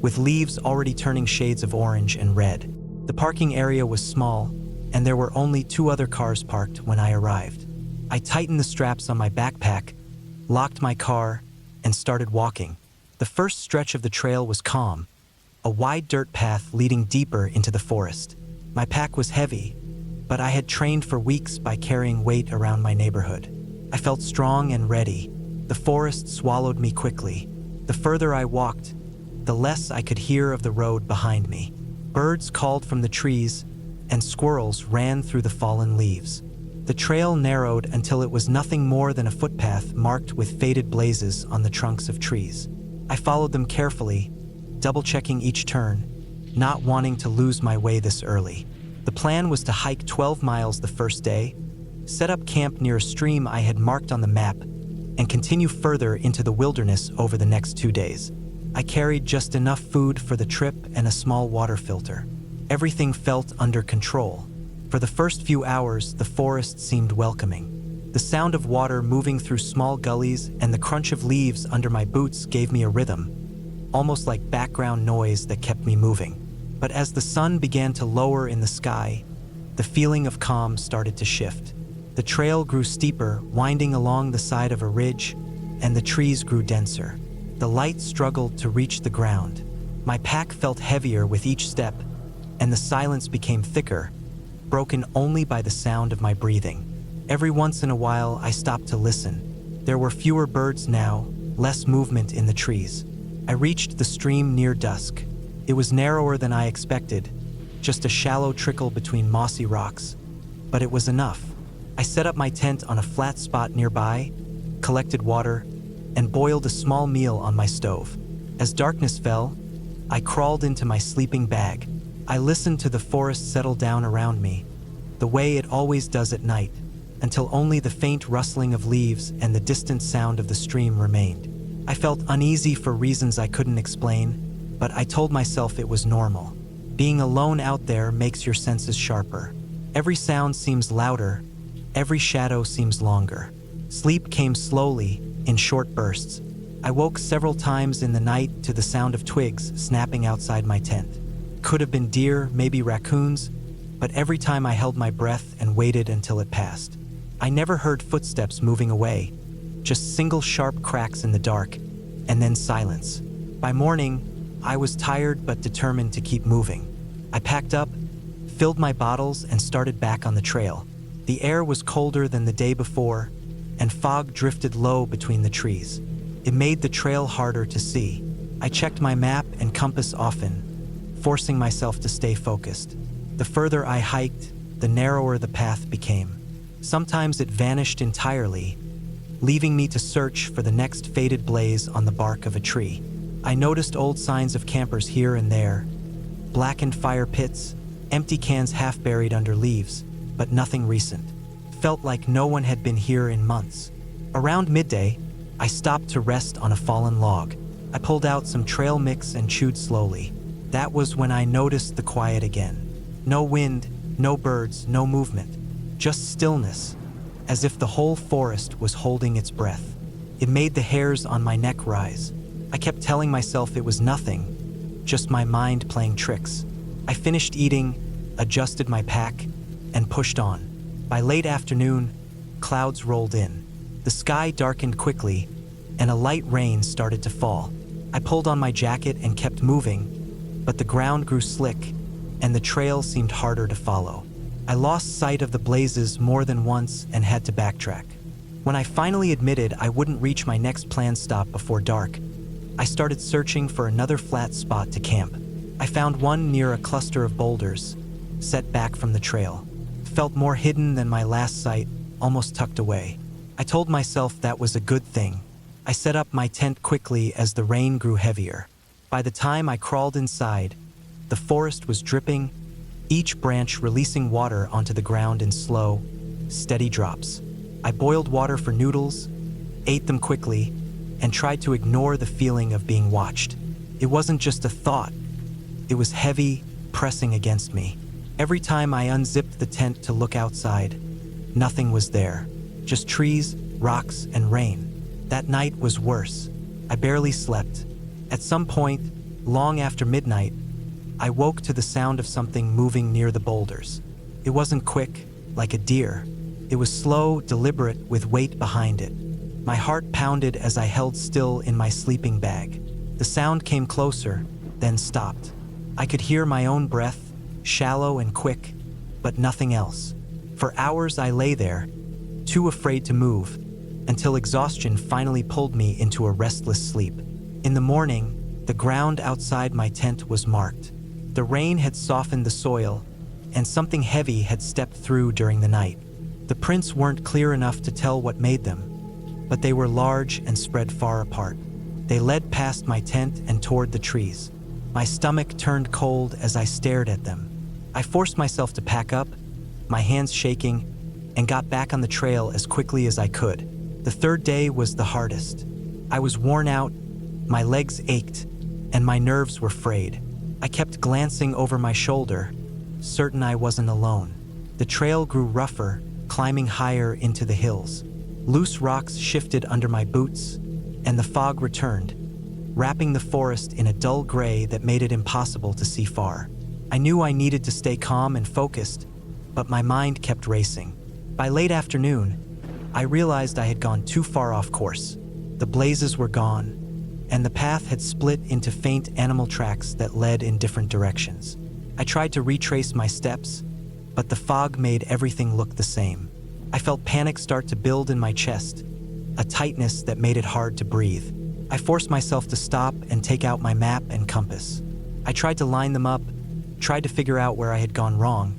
Speaker 1: with leaves already turning shades of orange and red. The parking area was small, and there were only 2 other cars parked when I arrived. I tightened the straps on my backpack, locked my car, and started walking. The first stretch of the trail was calm, a wide dirt path leading deeper into the forest. My pack was heavy, but I had trained for weeks by carrying weight around my neighborhood. I felt strong and ready. The forest swallowed me quickly. The further I walked, the less I could hear of the road behind me. Birds called from the trees, and squirrels ran through the fallen leaves. The trail narrowed until it was nothing more than a footpath marked with faded blazes on the trunks of trees. I followed them carefully, double-checking each turn, not wanting to lose my way this early. The plan was to hike 12 miles the first day, set up camp near a stream I had marked on the map, and continue further into the wilderness over the next 2 days. I carried just enough food for the trip and a small water filter. Everything felt under control. For the first few hours, the forest seemed welcoming. The sound of water moving through small gullies and the crunch of leaves under my boots gave me a rhythm, almost like background noise that kept me moving. But as the sun began to lower in the sky, the feeling of calm started to shift. The trail grew steeper, winding along the side of a ridge, and the trees grew denser. The light struggled to reach the ground. My pack felt heavier with each step, and the silence became thicker, broken only by the sound of my breathing. Every once in a while, I stopped to listen. There were fewer birds now, less movement in the trees. I reached the stream near dusk. It was narrower than I expected, just a shallow trickle between mossy rocks, but it was enough. I set up my tent on a flat spot nearby, collected water, and boiled a small meal on my stove. As darkness fell, I crawled into my sleeping bag. I listened to the forest settle down around me, the way it always does at night, until only the faint rustling of leaves and the distant sound of the stream remained. I felt uneasy for reasons I couldn't explain, but I told myself it was normal. Being alone out there makes your senses sharper. Every sound seems louder, every shadow seems longer. Sleep came slowly, in short bursts. I woke several times in the night to the sound of twigs snapping outside my tent. Could have been deer, maybe raccoons, but every time I held my breath and waited until it passed. I never heard footsteps moving away, just single sharp cracks in the dark, and then silence. By morning, I was tired but determined to keep moving. I packed up, filled my bottles, and started back on the trail. The air was colder than the day before, and fog drifted low between the trees. It made the trail harder to see. I checked my map and compass often, forcing myself to stay focused. The further I hiked, the narrower the path became. Sometimes it vanished entirely, leaving me to search for the next faded blaze on the bark of a tree. I noticed old signs of campers here and there, blackened fire pits, empty cans half buried under leaves, but nothing recent. Felt like no one had been here in months. Around midday, I stopped to rest on a fallen log. I pulled out some trail mix and chewed slowly. That was when I noticed the quiet again. No wind, no birds, no movement, just stillness, as if the whole forest was holding its breath. It made the hairs on my neck rise. I kept telling myself it was nothing, just my mind playing tricks. I finished eating, adjusted my pack, and pushed on. By late afternoon, clouds rolled in. The sky darkened quickly, and a light rain started to fall. I pulled on my jacket and kept moving, but the ground grew slick, and the trail seemed harder to follow. I lost sight of the blazes more than once and had to backtrack. When I finally admitted I wouldn't reach my next planned stop before dark, I started searching for another flat spot to camp. I found one near a cluster of boulders, set back from the trail. Felt more hidden than my last site, almost tucked away. I told myself that was a good thing. I set up my tent quickly as the rain grew heavier. By the time I crawled inside, the forest was dripping, each branch releasing water onto the ground in slow, steady drops. I boiled water for noodles, ate them quickly, and tried to ignore the feeling of being watched. It wasn't just a thought. It was heavy, pressing against me. Every time I unzipped the tent to look outside, nothing was there. Just trees, rocks, and rain. That night was worse. I barely slept. At some point, long after midnight, I woke to the sound of something moving near the boulders. It wasn't quick, like a deer. It was slow, deliberate, with weight behind it. My heart pounded as I held still in my sleeping bag. The sound came closer, then stopped. I could hear my own breath, shallow and quick, but nothing else. For hours I lay there, too afraid to move, until exhaustion finally pulled me into a restless sleep. In the morning, the ground outside my tent was marked. The rain had softened the soil, and something heavy had stepped through during the night. The prints weren't clear enough to tell what made them, but they were large and spread far apart. They led past my tent and toward the trees. My stomach turned cold as I stared at them. I forced myself to pack up, my hands shaking, and got back on the trail as quickly as I could. The third day was the hardest. I was worn out, my legs ached, and my nerves were frayed. I kept glancing over my shoulder, certain I wasn't alone. The trail grew rougher, climbing higher into the hills. Loose rocks shifted under my boots, and the fog returned, wrapping the forest in a dull gray that made it impossible to see far. I knew I needed to stay calm and focused, but my mind kept racing. By late afternoon, I realized I had gone too far off course. The blazes were gone, and the path had split into faint animal tracks that led in different directions. I tried to retrace my steps, but the fog made everything look the same. I felt panic start to build in my chest, a tightness that made it hard to breathe. I forced myself to stop and take out my map and compass. I tried to line them up, tried to figure out where I had gone wrong,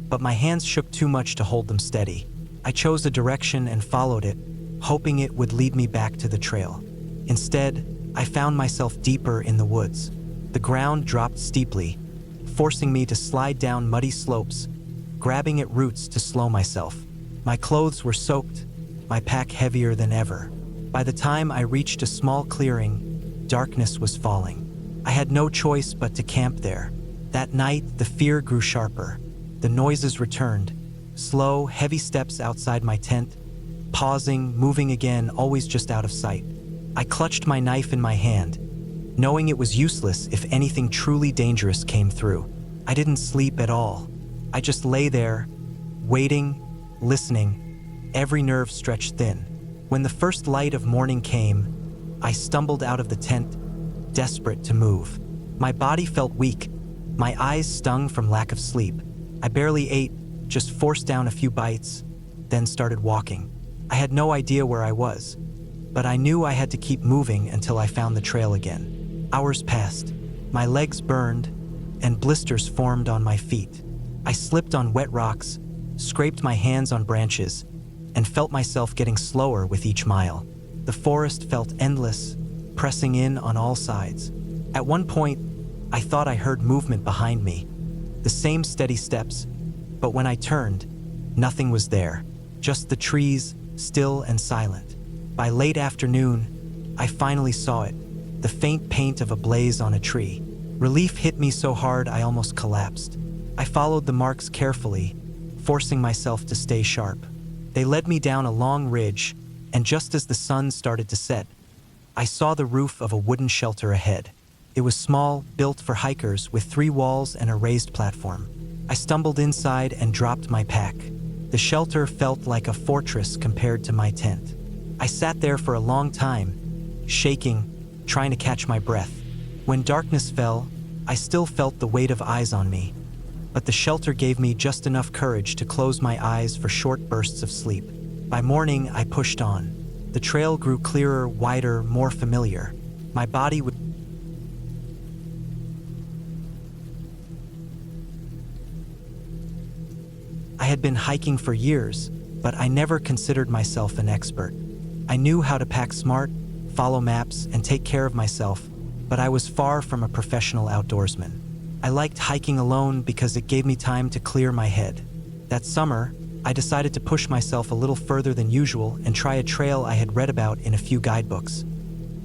Speaker 1: but my hands shook too much to hold them steady. I chose a direction and followed it, hoping it would lead me back to the trail. Instead, I found myself deeper in the woods. The ground dropped steeply, forcing me to slide down muddy slopes, grabbing at roots to slow myself. My clothes were soaked, my pack heavier than ever. By the time I reached a small clearing, darkness was falling. I had no choice but to camp there. That night, the fear grew sharper. The noises returned, slow, heavy steps outside my tent, pausing, moving again, always just out of sight. I clutched my knife in my hand, knowing it was useless if anything truly dangerous came through. I didn't sleep at all. I just lay there, waiting, listening, every nerve stretched thin. When the first light of morning came, I stumbled out of the tent, desperate to move. My body felt weak, my eyes stung from lack of sleep. I barely ate, just forced down a few bites, then started walking. I had no idea where I was, but I knew I had to keep moving until I found the trail again. Hours passed. My legs burned, and blisters formed on my feet. I slipped on wet rocks, scraped my hands on branches, and felt myself getting slower with each mile. The forest felt endless, pressing in on all sides. At one point, I thought I heard movement behind me, the same steady steps, but when I turned, nothing was there, just the trees, still and silent. By late afternoon, I finally saw it, the faint paint of a blaze on a tree. Relief hit me so hard I almost collapsed. I followed the marks carefully, forcing myself to stay sharp. They led me down a long ridge, and just as the sun started to set, I saw the roof of a wooden shelter ahead. It was small, built for hikers, with 3 walls and a raised platform. I stumbled inside and dropped my pack. The shelter felt like a fortress compared to my tent. I sat there for a long time, shaking, trying to catch my breath. When darkness fell, I still felt the weight of eyes on me, but the shelter gave me just enough courage to close my eyes for short bursts of sleep. By morning, I pushed on. The trail grew clearer, wider, more familiar. My body would I had been hiking for years, but I never considered myself an expert. I knew how to pack smart, follow maps, and take care of myself, but I was far from a professional outdoorsman. I liked hiking alone because it gave me time to clear my head. That summer, I decided to push myself a little further than usual and try a trail I had read about in a few guidebooks,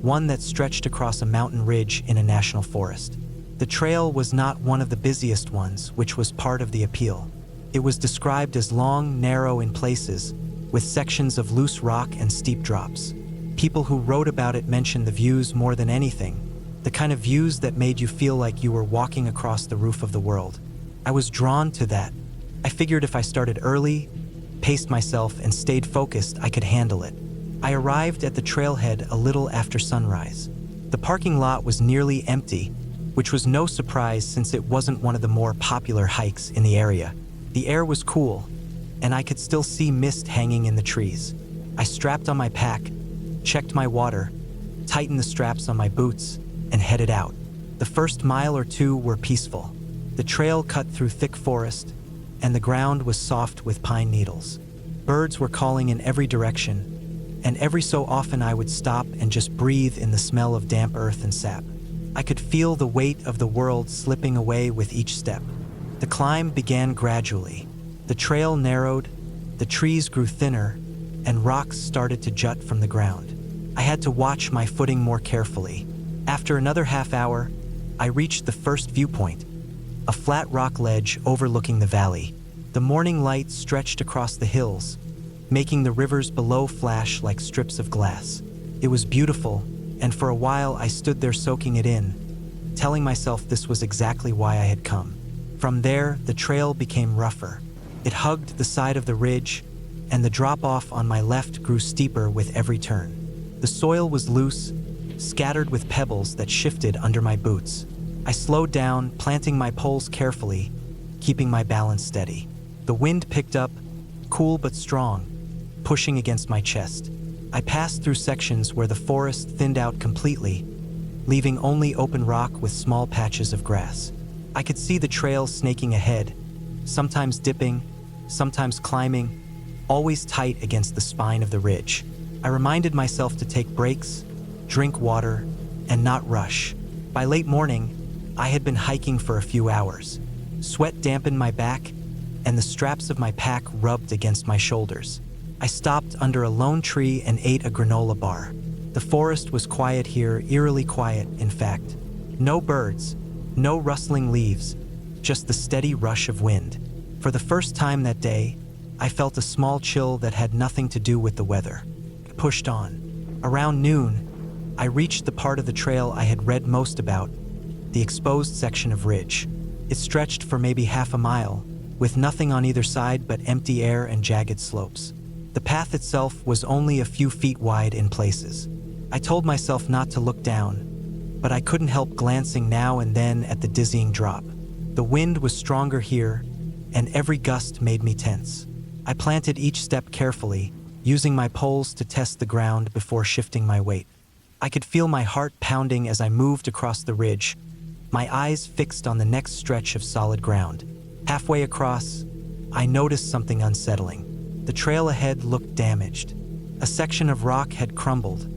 Speaker 1: one that stretched across a mountain ridge in a national forest. The trail was not one of the busiest ones, which was part of the appeal. It was described as long, narrow in places, with sections of loose rock and steep drops. People who wrote about it mentioned the views more than anything, the kind of views that made you feel like you were walking across the roof of the world. I was drawn to that. I figured if I started early, paced myself, and stayed focused, I could handle it. I arrived at the trailhead a little after sunrise. The parking lot was nearly empty, which was no surprise since it wasn't one of the more popular hikes in the area. The air was cool, and I could still see mist hanging in the trees. I strapped on my pack, checked my water, tightened the straps on my boots, and headed out. The first mile or two were peaceful. The trail cut through thick forest, and the ground was soft with pine needles. Birds were calling in every direction, and every so often I would stop and just breathe in the smell of damp earth and sap. I could feel the weight of the world slipping away with each step. The climb began gradually. The trail narrowed, the trees grew thinner, and rocks started to jut from the ground. I had to watch my footing more carefully. After another half hour, I reached the first viewpoint, a flat rock ledge overlooking the valley. The morning light stretched across the hills, making the rivers below flash like strips of glass. It was beautiful, and for a while I stood there soaking it in, telling myself this was exactly why I had come. From there, the trail became rougher. It hugged the side of the ridge, and the drop-off on my left grew steeper with every turn. The soil was loose, scattered with pebbles that shifted under my boots. I slowed down, planting my poles carefully, keeping my balance steady. The wind picked up, cool but strong, pushing against my chest. I passed through sections where the forest thinned out completely, leaving only open rock with small patches of grass. I could see the trail snaking ahead, sometimes dipping, sometimes climbing, always tight against the spine of the ridge. I reminded myself to take breaks, drink water, and not rush. By late morning, I had been hiking for a few hours. Sweat dampened my back, and the straps of my pack rubbed against my shoulders. I stopped under a lone tree and ate a granola bar. The forest was quiet here, eerily quiet, in fact. No birds, no rustling leaves, just the steady rush of wind. For the first time that day, I felt a small chill that had nothing to do with the weather. I pushed on. Around noon, I reached the part of the trail I had read most about, the exposed section of ridge. It stretched for maybe half a mile, with nothing on either side but empty air and jagged slopes. The path itself was only a few feet wide in places. I told myself not to look down, but I couldn't help glancing now and then at the dizzying drop. The wind was stronger here, and every gust made me tense. I planted each step carefully, using my poles to test the ground before shifting my weight. I could feel my heart pounding as I moved across the ridge, my eyes fixed on the next stretch of solid ground. Halfway across, I noticed something unsettling. The trail ahead looked damaged. A section of rock had crumbled,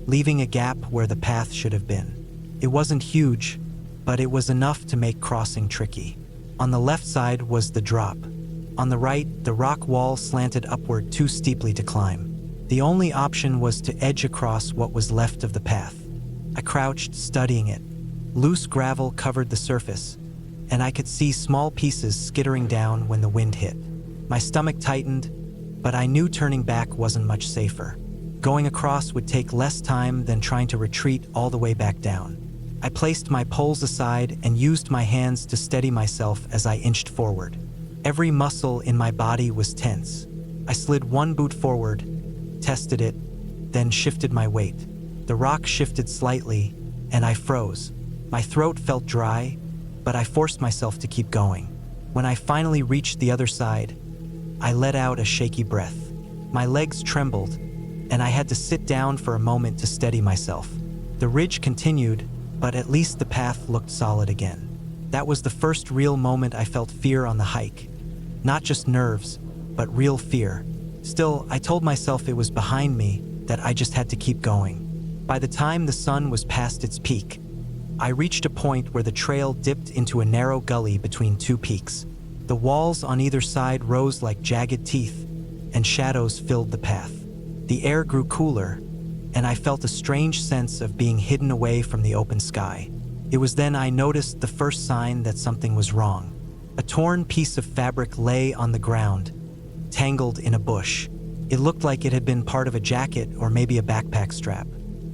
Speaker 1: leaving a gap where the path should have been. It wasn't huge, but it was enough to make crossing tricky. On the left side was the drop. On the right, the rock wall slanted upward too steeply to climb. The only option was to edge across what was left of the path. I crouched, studying it. Loose gravel covered the surface, and I could see small pieces skittering down when the wind hit. My stomach tightened, but I knew turning back wasn't much safer. Going across would take less time than trying to retreat all the way back down. I placed my poles aside and used my hands to steady myself as I inched forward. Every muscle in my body was tense. I slid one boot forward, tested it, then shifted my weight. The rock shifted slightly, and I froze. My throat felt dry, but I forced myself to keep going. When I finally reached the other side, I let out a shaky breath. My legs trembled, and I had to sit down for a moment to steady myself. The ridge continued, but at least the path looked solid again. That was the first real moment I felt fear on the hike. Not just nerves, but real fear. Still, I told myself it was behind me, that I just had to keep going. By the time the sun was past its peak, I reached a point where the trail dipped into a narrow gully between two peaks. The walls on either side rose like jagged teeth, and shadows filled the path. The air grew cooler, and I felt a strange sense of being hidden away from the open sky. It was then I noticed the first sign that something was wrong. A torn piece of fabric lay on the ground, tangled in a bush. It looked like it had been part of a jacket or maybe a backpack strap.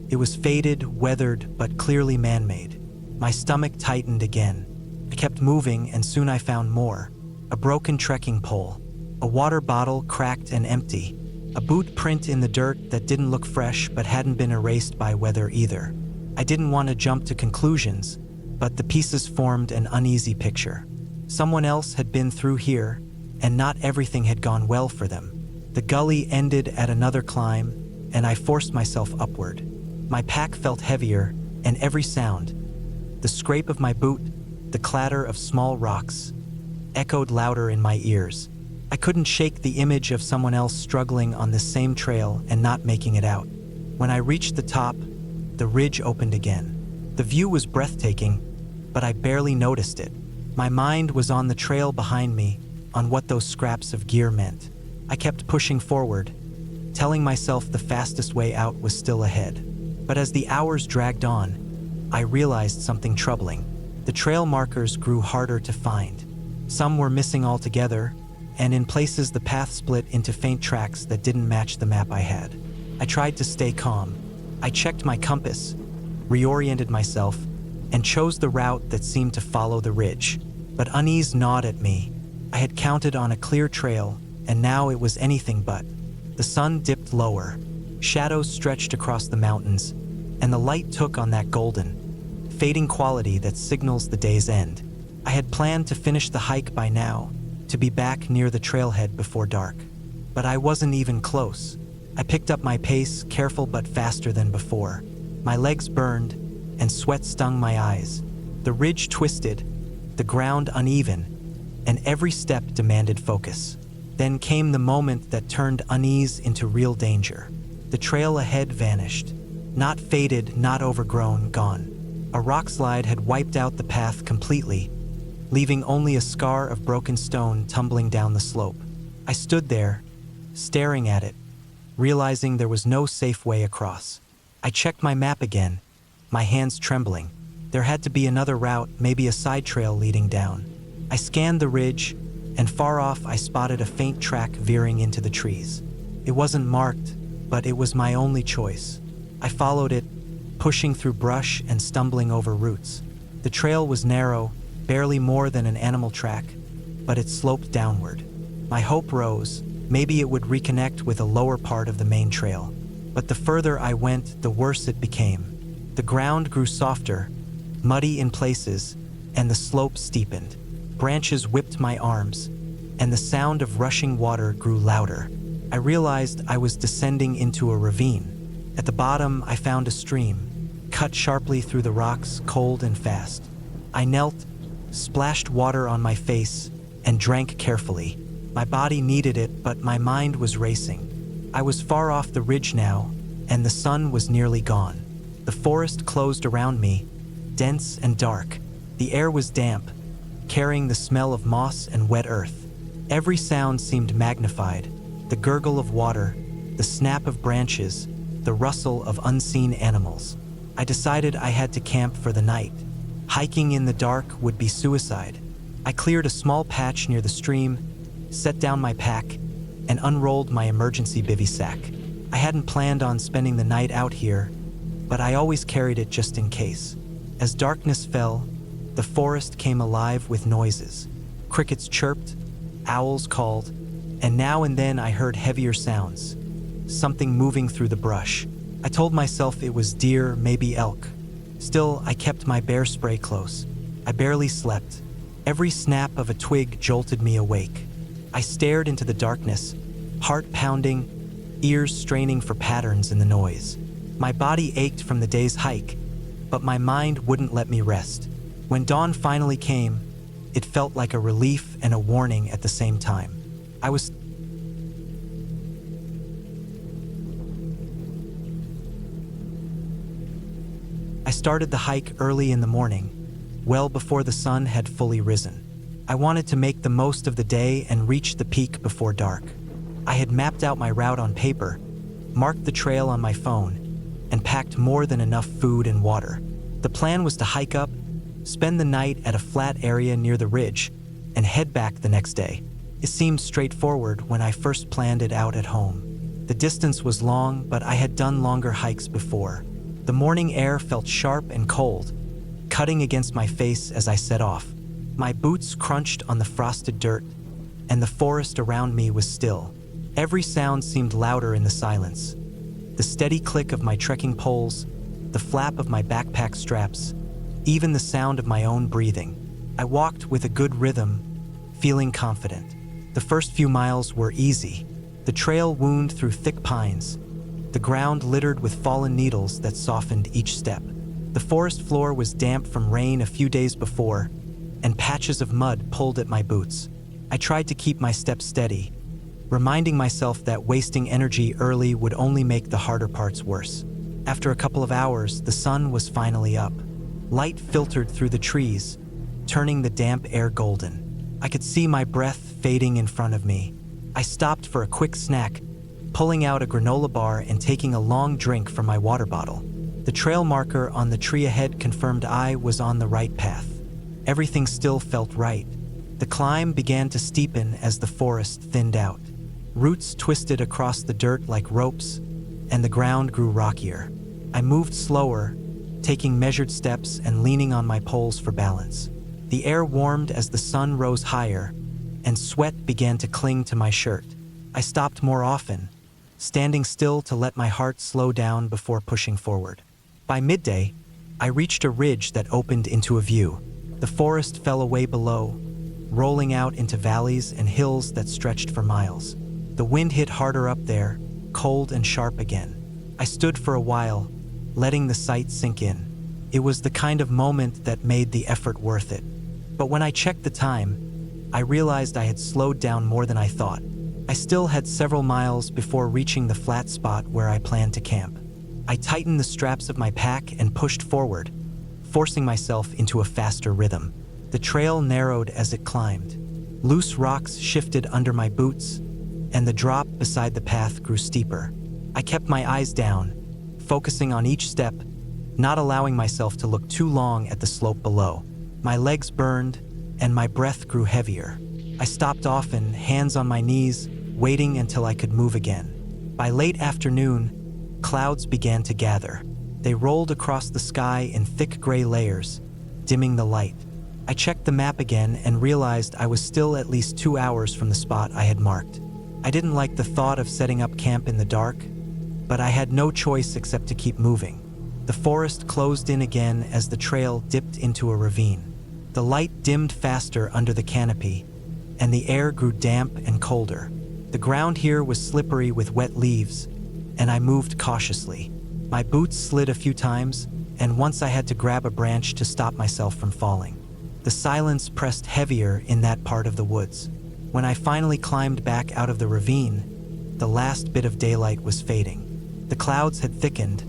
Speaker 1: It was faded, weathered, but clearly man-made. My stomach tightened again. I kept moving, and soon I found more. A broken trekking pole, a water bottle cracked and empty, a boot print in the dirt that didn't look fresh but hadn't been erased by weather either. I didn't want to jump to conclusions, but the pieces formed an uneasy picture. Someone else had been through here, and not everything had gone well for them. The gully ended at another climb, and I forced myself upward. My pack felt heavier, and every sound, the scrape of my boot, the clatter of small rocks, echoed louder in my ears. I couldn't shake the image of someone else struggling on this same trail and not making it out. When I reached the top, the ridge opened again. The view was breathtaking, but I barely noticed it. My mind was on the trail behind me, on what those scraps of gear meant. I kept pushing forward, telling myself the fastest way out was still ahead. But as the hours dragged on, I realized something troubling. The trail markers grew harder to find. Some were missing altogether, and in places the path split into faint tracks that didn't match the map I had. I tried to stay calm. I checked my compass, reoriented myself, and chose the route that seemed to follow the ridge. But unease gnawed at me. I had counted on a clear trail, and now it was anything but. The sun dipped lower. Shadows stretched across the mountains, and the light took on that golden, fading quality that signals the day's end. I had planned to finish the hike by now, to be back near the trailhead before dark. But I wasn't even close. I picked up my pace, careful but faster than before. My legs burned, and sweat stung my eyes. The ridge twisted, the ground uneven, and every step demanded focus. Then came the moment that turned unease into real danger. The trail ahead vanished. Not faded, not overgrown, gone. A rock slide had wiped out the path completely, leaving only a scar of broken stone tumbling down the slope. I stood there, staring at it, realizing there was no safe way across. I checked my map again, my hands trembling. There had to be another route, maybe a side trail leading down. I scanned the ridge, and far off I spotted a faint track veering into the trees. It wasn't marked, but it was my only choice. I followed it, pushing through brush and stumbling over roots. The trail was narrow, barely more than an animal track, but it sloped downward. My hope rose. Maybe it would reconnect with a lower part of the main trail. But the further I went, the worse it became. The ground grew softer, muddy in places, and the slope steepened. Branches whipped my arms, and the sound of rushing water grew louder. I realized I was descending into a ravine. At the bottom, I found a stream, cut sharply through the rocks, cold and fast. I knelt, splashed water on my face, and drank carefully. My body needed it, but my mind was racing. I was far off the ridge now, and the sun was nearly gone. The forest closed around me, dense and dark. The air was damp, carrying the smell of moss and wet earth. Every sound seemed magnified: the gurgle of water, the snap of branches, the rustle of unseen animals. I decided I had to camp for the night. Hiking in the dark would be suicide. I cleared a small patch near the stream, set down my pack, and unrolled my emergency bivy sack. I hadn't planned on spending the night out here, but I always carried it just in case. As darkness fell, the forest came alive with noises. Crickets chirped, owls called, and now and then I heard heavier sounds, something moving through the brush. I told myself it was deer, maybe elk. Still, I kept my bear spray close. I barely slept. Every snap of a twig jolted me awake. I stared into the darkness, heart pounding, ears straining for patterns in the noise. My body ached from the day's hike, but my mind wouldn't let me rest. When dawn finally came, it felt like a relief and a warning at the same time. I started the hike early in the morning, well before the sun had fully risen. I wanted to make the most of the day and reach the peak before dark. I had mapped out my route on paper, marked the trail on my phone, and packed more than enough food and water. The plan was to hike up, spend the night at a flat area near the ridge, and head back the next day. It seemed straightforward when I first planned it out at home. The distance was long, but I had done longer hikes before. The morning air felt sharp and cold, cutting against my face as I set off. My boots crunched on the frosted dirt, and the forest around me was still. Every sound seemed louder in the silence. The steady click of my trekking poles, the flap of my backpack straps, even the sound of my own breathing. I walked with a good rhythm, feeling confident. The first few miles were easy. The trail wound through thick pines, the ground littered with fallen needles that softened each step. The forest floor was damp from rain a few days before, and patches of mud pulled at my boots. I tried to keep my steps steady, reminding myself that wasting energy early would only make the harder parts worse. After a couple of hours, the sun was finally up. Light filtered through the trees, turning the damp air golden. I could see my breath fading in front of me. I stopped for a quick snack, pulling out a granola bar and taking a long drink from my water bottle. The trail marker on the tree ahead confirmed I was on the right path. Everything still felt right. The climb began to steepen as the forest thinned out. Roots twisted across the dirt like ropes, and the ground grew rockier. I moved slower, taking measured steps and leaning on my poles for balance. The air warmed as the sun rose higher, and sweat began to cling to my shirt. I stopped more often, standing still to let my heart slow down before pushing forward. By midday, I reached a ridge that opened into a view. The forest fell away below, rolling out into valleys and hills that stretched for miles. The wind hit harder up there, cold and sharp again. I stood for a while, letting the sight sink in. It was the kind of moment that made the effort worth it. But when I checked the time, I realized I had slowed down more than I thought. I still had several miles before reaching the flat spot where I planned to camp. I tightened the straps of my pack and pushed forward, forcing myself into a faster rhythm. The trail narrowed as it climbed. Loose rocks shifted under my boots, and the drop beside the path grew steeper. I kept my eyes down, focusing on each step, not allowing myself to look too long at the slope below. My legs burned, and my breath grew heavier. I stopped often, hands on my knees, waiting until I could move again. By late afternoon, clouds began to gather. They rolled across the sky in thick gray layers, dimming the light. I checked the map again and realized I was still at least 2 hours from the spot I had marked. I didn't like the thought of setting up camp in the dark, but I had no choice except to keep moving. The forest closed in again as the trail dipped into a ravine. The light dimmed faster under the canopy, and the air grew damp and colder. The ground here was slippery with wet leaves, and I moved cautiously. My boots slid a few times, and once I had to grab a branch to stop myself from falling. The silence pressed heavier in that part of the woods. When I finally climbed back out of the ravine, the last bit of daylight was fading. The clouds had thickened,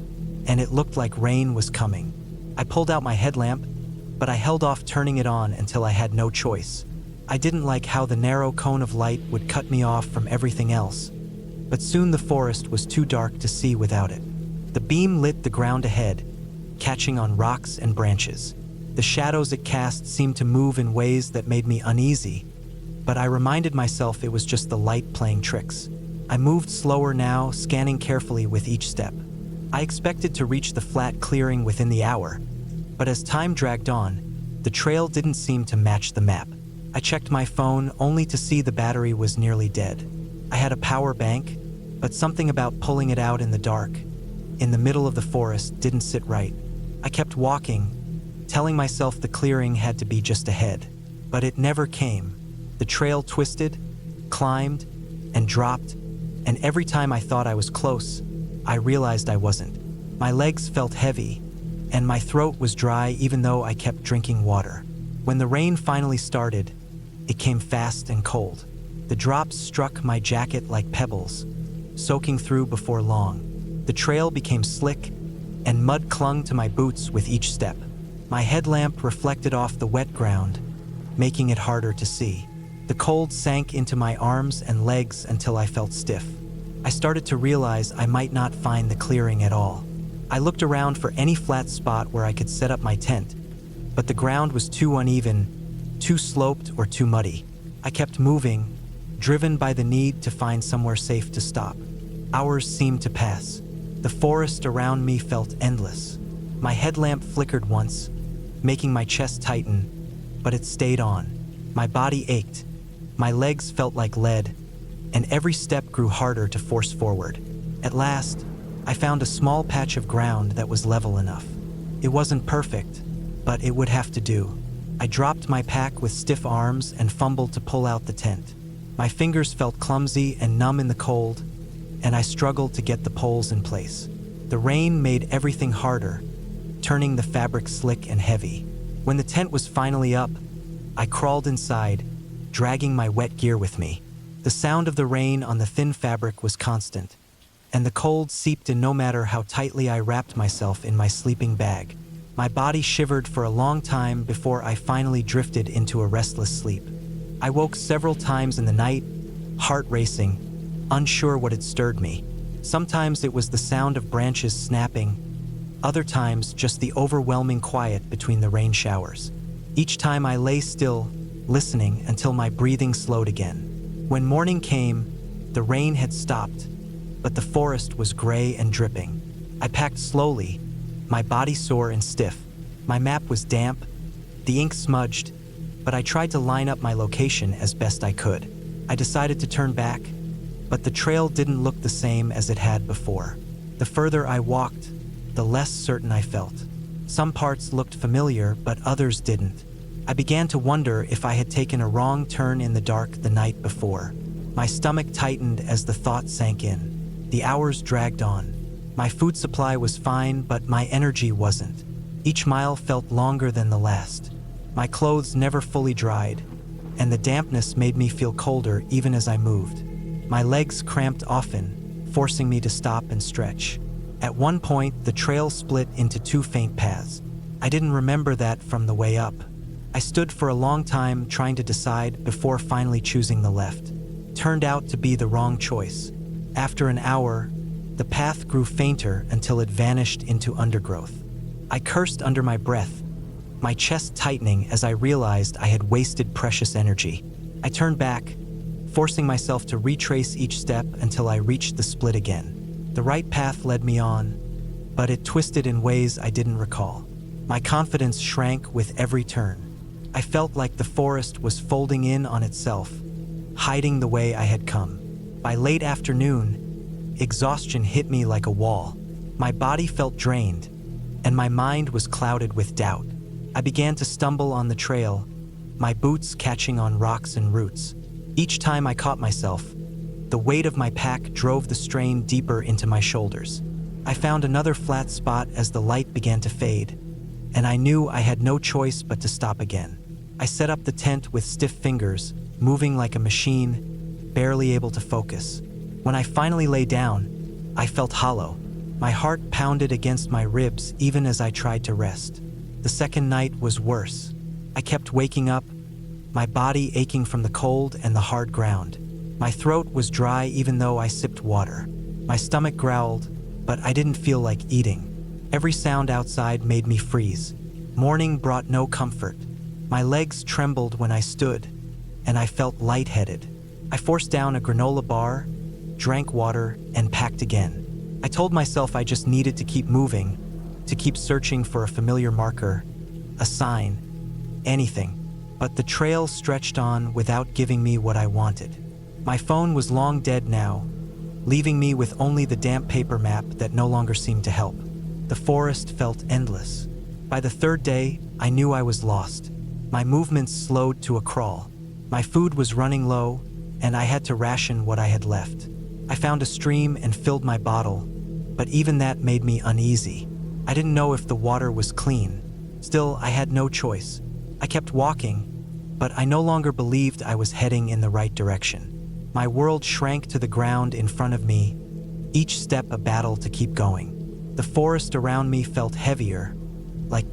Speaker 1: and it looked like rain was coming. I pulled out my headlamp, but I held off turning it on until I had no choice. I didn't like how the narrow cone of light would cut me off from everything else, but soon the forest was too dark to see without it. The beam lit the ground ahead, catching on rocks and branches. The shadows it cast seemed to move in ways that made me uneasy, but I reminded myself it was just the light playing tricks. I moved slower now, scanning carefully with each step. I expected to reach the flat clearing within the hour, but as time dragged on, the trail didn't seem to match the map. I checked my phone only to see the battery was nearly dead. I had a power bank, but something about pulling it out in the dark, in the middle of the forest, didn't sit right. I kept walking, telling myself the clearing had to be just ahead, but it never came. The trail twisted, climbed, and dropped, and every time I thought I was close, I realized I wasn't. My legs felt heavy, and my throat was dry even though I kept drinking water. When the rain finally started, it came fast and cold. The drops struck my jacket like pebbles, soaking through before long. The trail became slick, and mud clung to my boots with each step. My headlamp reflected off the wet ground, making it harder to see. The cold sank into my arms and legs until I felt stiff. I started to realize I might not find the clearing at all. I looked around for any flat spot where I could set up my tent, but the ground was too uneven, too sloped, or too muddy. I kept moving, driven by the need to find somewhere safe to stop. Hours seemed to pass. The forest around me felt endless. My headlamp flickered once, making my chest tighten, but it stayed on. My body ached, my legs felt like lead, and every step grew harder to force forward. At last, I found a small patch of ground that was level enough. It wasn't perfect, but it would have to do. I dropped my pack with stiff arms and fumbled to pull out the tent. My fingers felt clumsy and numb in the cold, and I struggled to get the poles in place. The rain made everything harder, turning the fabric slick and heavy. When the tent was finally up, I crawled inside, dragging my wet gear with me. The sound of the rain on the thin fabric was constant, and the cold seeped in no matter how tightly I wrapped myself in my sleeping bag. My body shivered for a long time before I finally drifted into a restless sleep. I woke several times in the night, heart racing, unsure what had stirred me. Sometimes it was the sound of branches snapping, other times just the overwhelming quiet between the rain showers. Each time I lay still, listening until my breathing slowed again. When morning came, the rain had stopped, but the forest was gray and dripping. I packed slowly, my body sore and stiff. My map was damp, the ink smudged, but I tried to line up my location as best I could. I decided to turn back, but the trail didn't look the same as it had before. The further I walked, the less certain I felt. Some parts looked familiar, but others didn't. I began to wonder if I had taken a wrong turn in the dark the night before. My stomach tightened as the thought sank in. The hours dragged on. My food supply was fine, but my energy wasn't. Each mile felt longer than the last. My clothes never fully dried, and the dampness made me feel colder even as I moved. My legs cramped often, forcing me to stop and stretch. At one point, the trail split into two faint paths. I didn't remember that from the way up. I stood for a long time trying to decide before finally choosing the left. Turned out to be the wrong choice. After an hour, the path grew fainter until it vanished into undergrowth. I cursed under my breath, my chest tightening as I realized I had wasted precious energy. I turned back, forcing myself to retrace each step until I reached the split again. The right path led me on, but it twisted in ways I didn't recall. My confidence shrank with every turn. I felt like the forest was folding in on itself, hiding the way I had come. By late afternoon, exhaustion hit me like a wall. My body felt drained, and my mind was clouded with doubt. I began to stumble on the trail, my boots catching on rocks and roots. Each time I caught myself, the weight of my pack drove the strain deeper into my shoulders. I found another flat spot as the light began to fade, and I knew I had no choice but to stop again. I set up the tent with stiff fingers, moving like a machine, barely able to focus. When I finally lay down, I felt hollow. My heart pounded against my ribs even as I tried to rest. The second night was worse. I kept waking up, my body aching from the cold and the hard ground. My throat was dry even though I sipped water. My stomach growled, but I didn't feel like eating. Every sound outside made me freeze. Morning brought no comfort. My legs trembled when I stood, and I felt lightheaded. I forced down a granola bar, drank water, and packed again. I told myself I just needed to keep moving, to keep searching for a familiar marker, a sign, anything. But the trail stretched on without giving me what I wanted. My phone was long dead now, leaving me with only the damp paper map that no longer seemed to help. The forest felt endless. By the third day, I knew I was lost. My movements slowed to a crawl. My food was running low, and I had to ration what I had left. I found a stream and filled my bottle, but even that made me uneasy. I didn't know if the water was clean. Still, I had no choice. I kept walking, but I no longer believed I was heading in the right direction. My world shrank to the ground in front of me, each step a battle to keep going. The forest around me felt heavier, like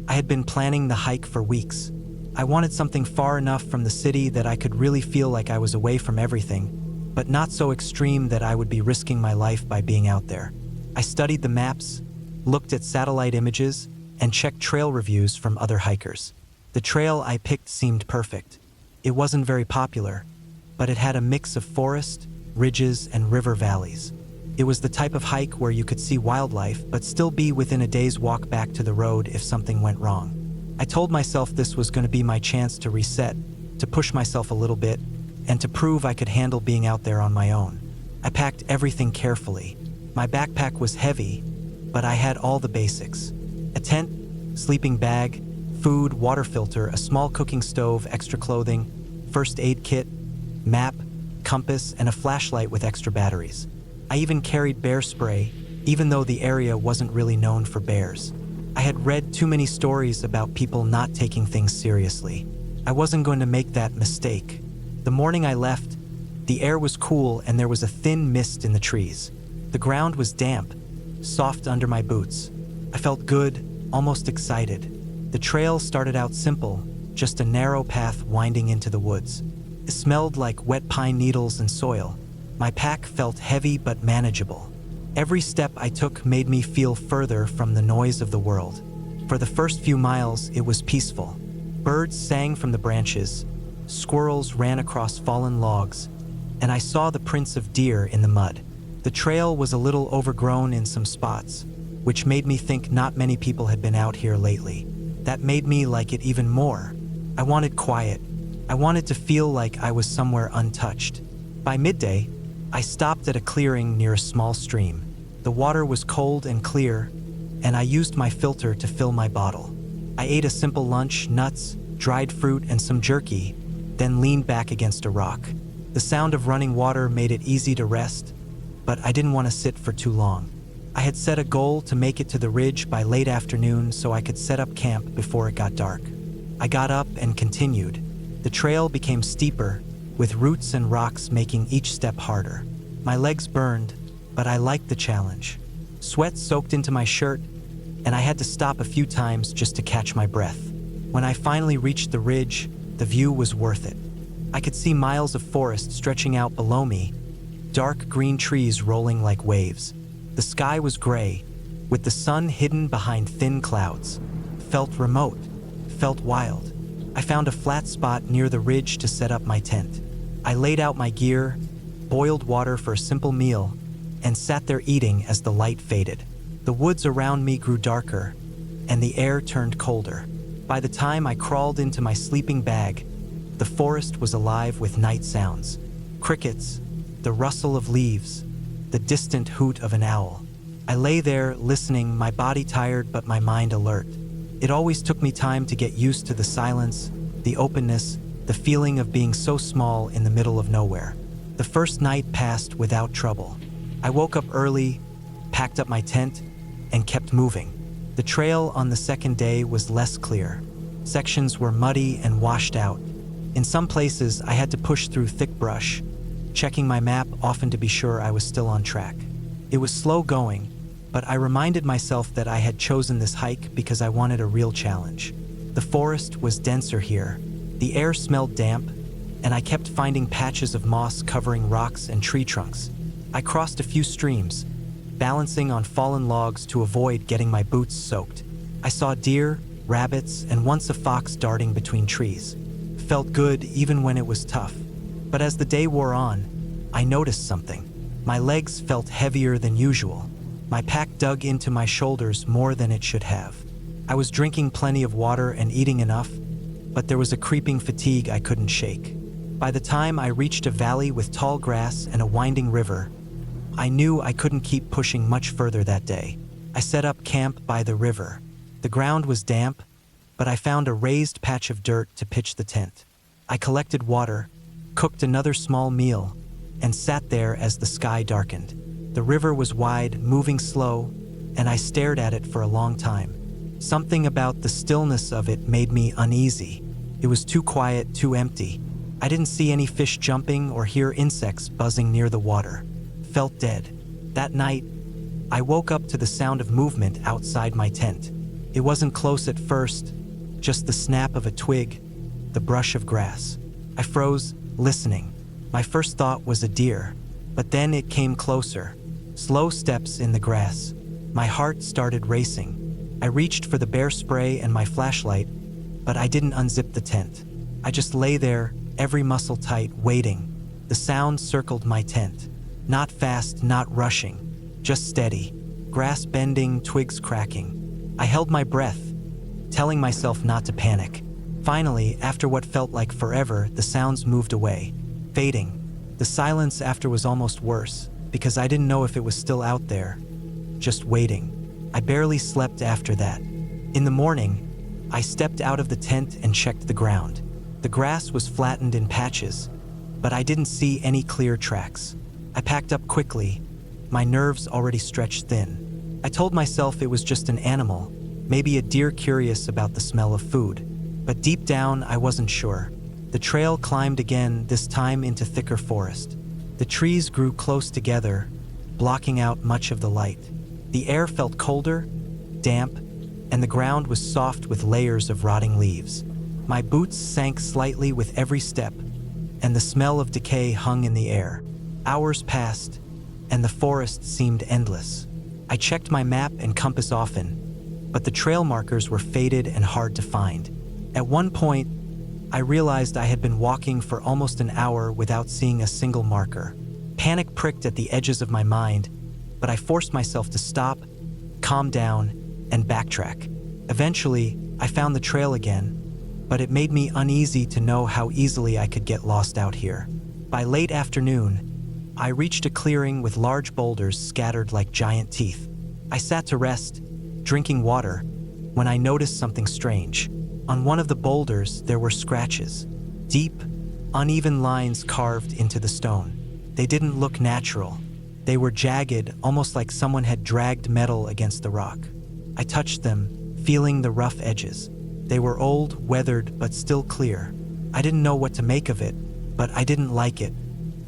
Speaker 1: I had been planning the hike for weeks. I wanted something far enough from the city that I could really feel like I was away from everything, but not so extreme that I would be risking my life by being out there. I studied the maps, looked at satellite images, and checked trail reviews from other hikers. The trail I picked seemed perfect. It wasn't very popular, but it had a mix of forest, ridges, and river valleys. It was the type of hike where you could see wildlife but still be within a day's walk back to the road if something went wrong. I told myself this was going to be my chance to reset, to push myself a little bit, and to prove I could handle being out there on my own. I packed everything carefully. My backpack was heavy, but I had all the basics. A tent, sleeping bag, food, water filter, a small cooking stove, extra clothing, first aid kit, map, compass, and a flashlight with extra batteries. I even carried bear spray, even though the area wasn't really known for bears. I had read too many stories about people not taking things seriously. I wasn't going to make that mistake. The morning I left, the air was cool and there was a thin mist in the trees. The ground was damp, soft under my boots. I felt good, almost excited. The trail started out simple, just a narrow path winding into the woods. It smelled like wet pine needles and soil. My pack felt heavy but manageable. Every step I took made me feel further from the noise of the world. For the first few miles, it was peaceful. Birds sang from the branches, squirrels ran across fallen logs, and I saw the prints of deer in the mud. The trail was a little overgrown in some spots, which made me think not many people had been out here lately. That made me like it even more. I wanted quiet. I wanted to feel like I was somewhere untouched. By midday, I stopped at a clearing near a small stream. The water was cold and clear, and I used my filter to fill my bottle. I ate a simple lunch, nuts, dried fruit, and some jerky, then leaned back against a rock. The sound of running water made it easy to rest, but I didn't want to sit for too long. I had set a goal to make it to the ridge by late afternoon so I could set up camp before it got dark. I got up and continued. The trail became steeper, with roots and rocks making each step harder. My legs burned, but I liked the challenge. Sweat soaked into my shirt, and I had to stop a few times just to catch my breath. When I finally reached the ridge, the view was worth it. I could see miles of forest stretching out below me, dark green trees rolling like waves. The sky was gray, with the sun hidden behind thin clouds. Felt remote, felt wild. I found a flat spot near the ridge to set up my tent. I laid out my gear, boiled water for a simple meal, and sat there eating as the light faded. The woods around me grew darker, and the air turned colder. By the time I crawled into my sleeping bag, the forest was alive with night sounds. Crickets, the rustle of leaves, the distant hoot of an owl. I lay there listening, my body tired but my mind alert. It always took me time to get used to the silence, the openness, the feeling of being so small in the middle of nowhere. The first night passed without trouble. I woke up early, packed up my tent, and kept moving. The trail on the second day was less clear. Sections were muddy and washed out. In some places, I had to push through thick brush, checking my map often to be sure I was still on track. It was slow going, but I reminded myself that I had chosen this hike because I wanted a real challenge. The forest was denser here. The air smelled damp, and I kept finding patches of moss covering rocks and tree trunks. I crossed a few streams, balancing on fallen logs to avoid getting my boots soaked. I saw deer, rabbits, and once a fox darting between trees. Felt good even when it was tough. But as the day wore on, I noticed something. My legs felt heavier than usual. My pack dug into my shoulders more than it should have. I was drinking plenty of water and eating enough, but there was a creeping fatigue I couldn't shake. By the time I reached a valley with tall grass and a winding river, I knew I couldn't keep pushing much further that day. I set up camp by the river. The ground was damp, but I found a raised patch of dirt to pitch the tent. I collected water, cooked another small meal, and sat there as the sky darkened. The river was wide, moving slow, and I stared at it for a long time. Something about the stillness of it made me uneasy. It was too quiet, too empty. I didn't see any fish jumping or hear insects buzzing near the water. Felt dead. That night, I woke up to the sound of movement outside my tent. It wasn't close at first, just the snap of a twig, the brush of grass. I froze, listening. My first thought was a deer, but then it came closer. Slow steps in the grass. My heart started racing. I reached for the bear spray and my flashlight, but I didn't unzip the tent. I just lay there, every muscle tight, waiting. The sound circled my tent. Not fast, not rushing, just steady. Grass bending, twigs cracking. I held my breath, telling myself not to panic. Finally, after what felt like forever, the sounds moved away, fading. The silence after was almost worse, because I didn't know if it was still out there, just waiting. I barely slept after that. In the morning, I stepped out of the tent and checked the ground. The grass was flattened in patches, but I didn't see any clear tracks. I packed up quickly, my nerves already stretched thin. I told myself it was just an animal, maybe a deer curious about the smell of food. But deep down, I wasn't sure. The trail climbed again, this time into thicker forest. The trees grew close together, blocking out much of the light. The air felt colder, damp, and the ground was soft with layers of rotting leaves. My boots sank slightly with every step, and the smell of decay hung in the air. Hours passed, and the forest seemed endless. I checked my map and compass often, but the trail markers were faded and hard to find. At one point, I realized I had been walking for almost an hour without seeing a single marker. Panic pricked at the edges of my mind, but I forced myself to stop, calm down, and backtrack. Eventually, I found the trail again, but it made me uneasy to know how easily I could get lost out here. By late afternoon, I reached a clearing with large boulders scattered like giant teeth. I sat to rest, drinking water, when I noticed something strange. On one of the boulders, there were scratches, deep, uneven lines carved into the stone. They didn't look natural. They were jagged, almost like someone had dragged metal against the rock. I touched them, feeling the rough edges. They were old, weathered, but still clear. I didn't know what to make of it, but I didn't like it.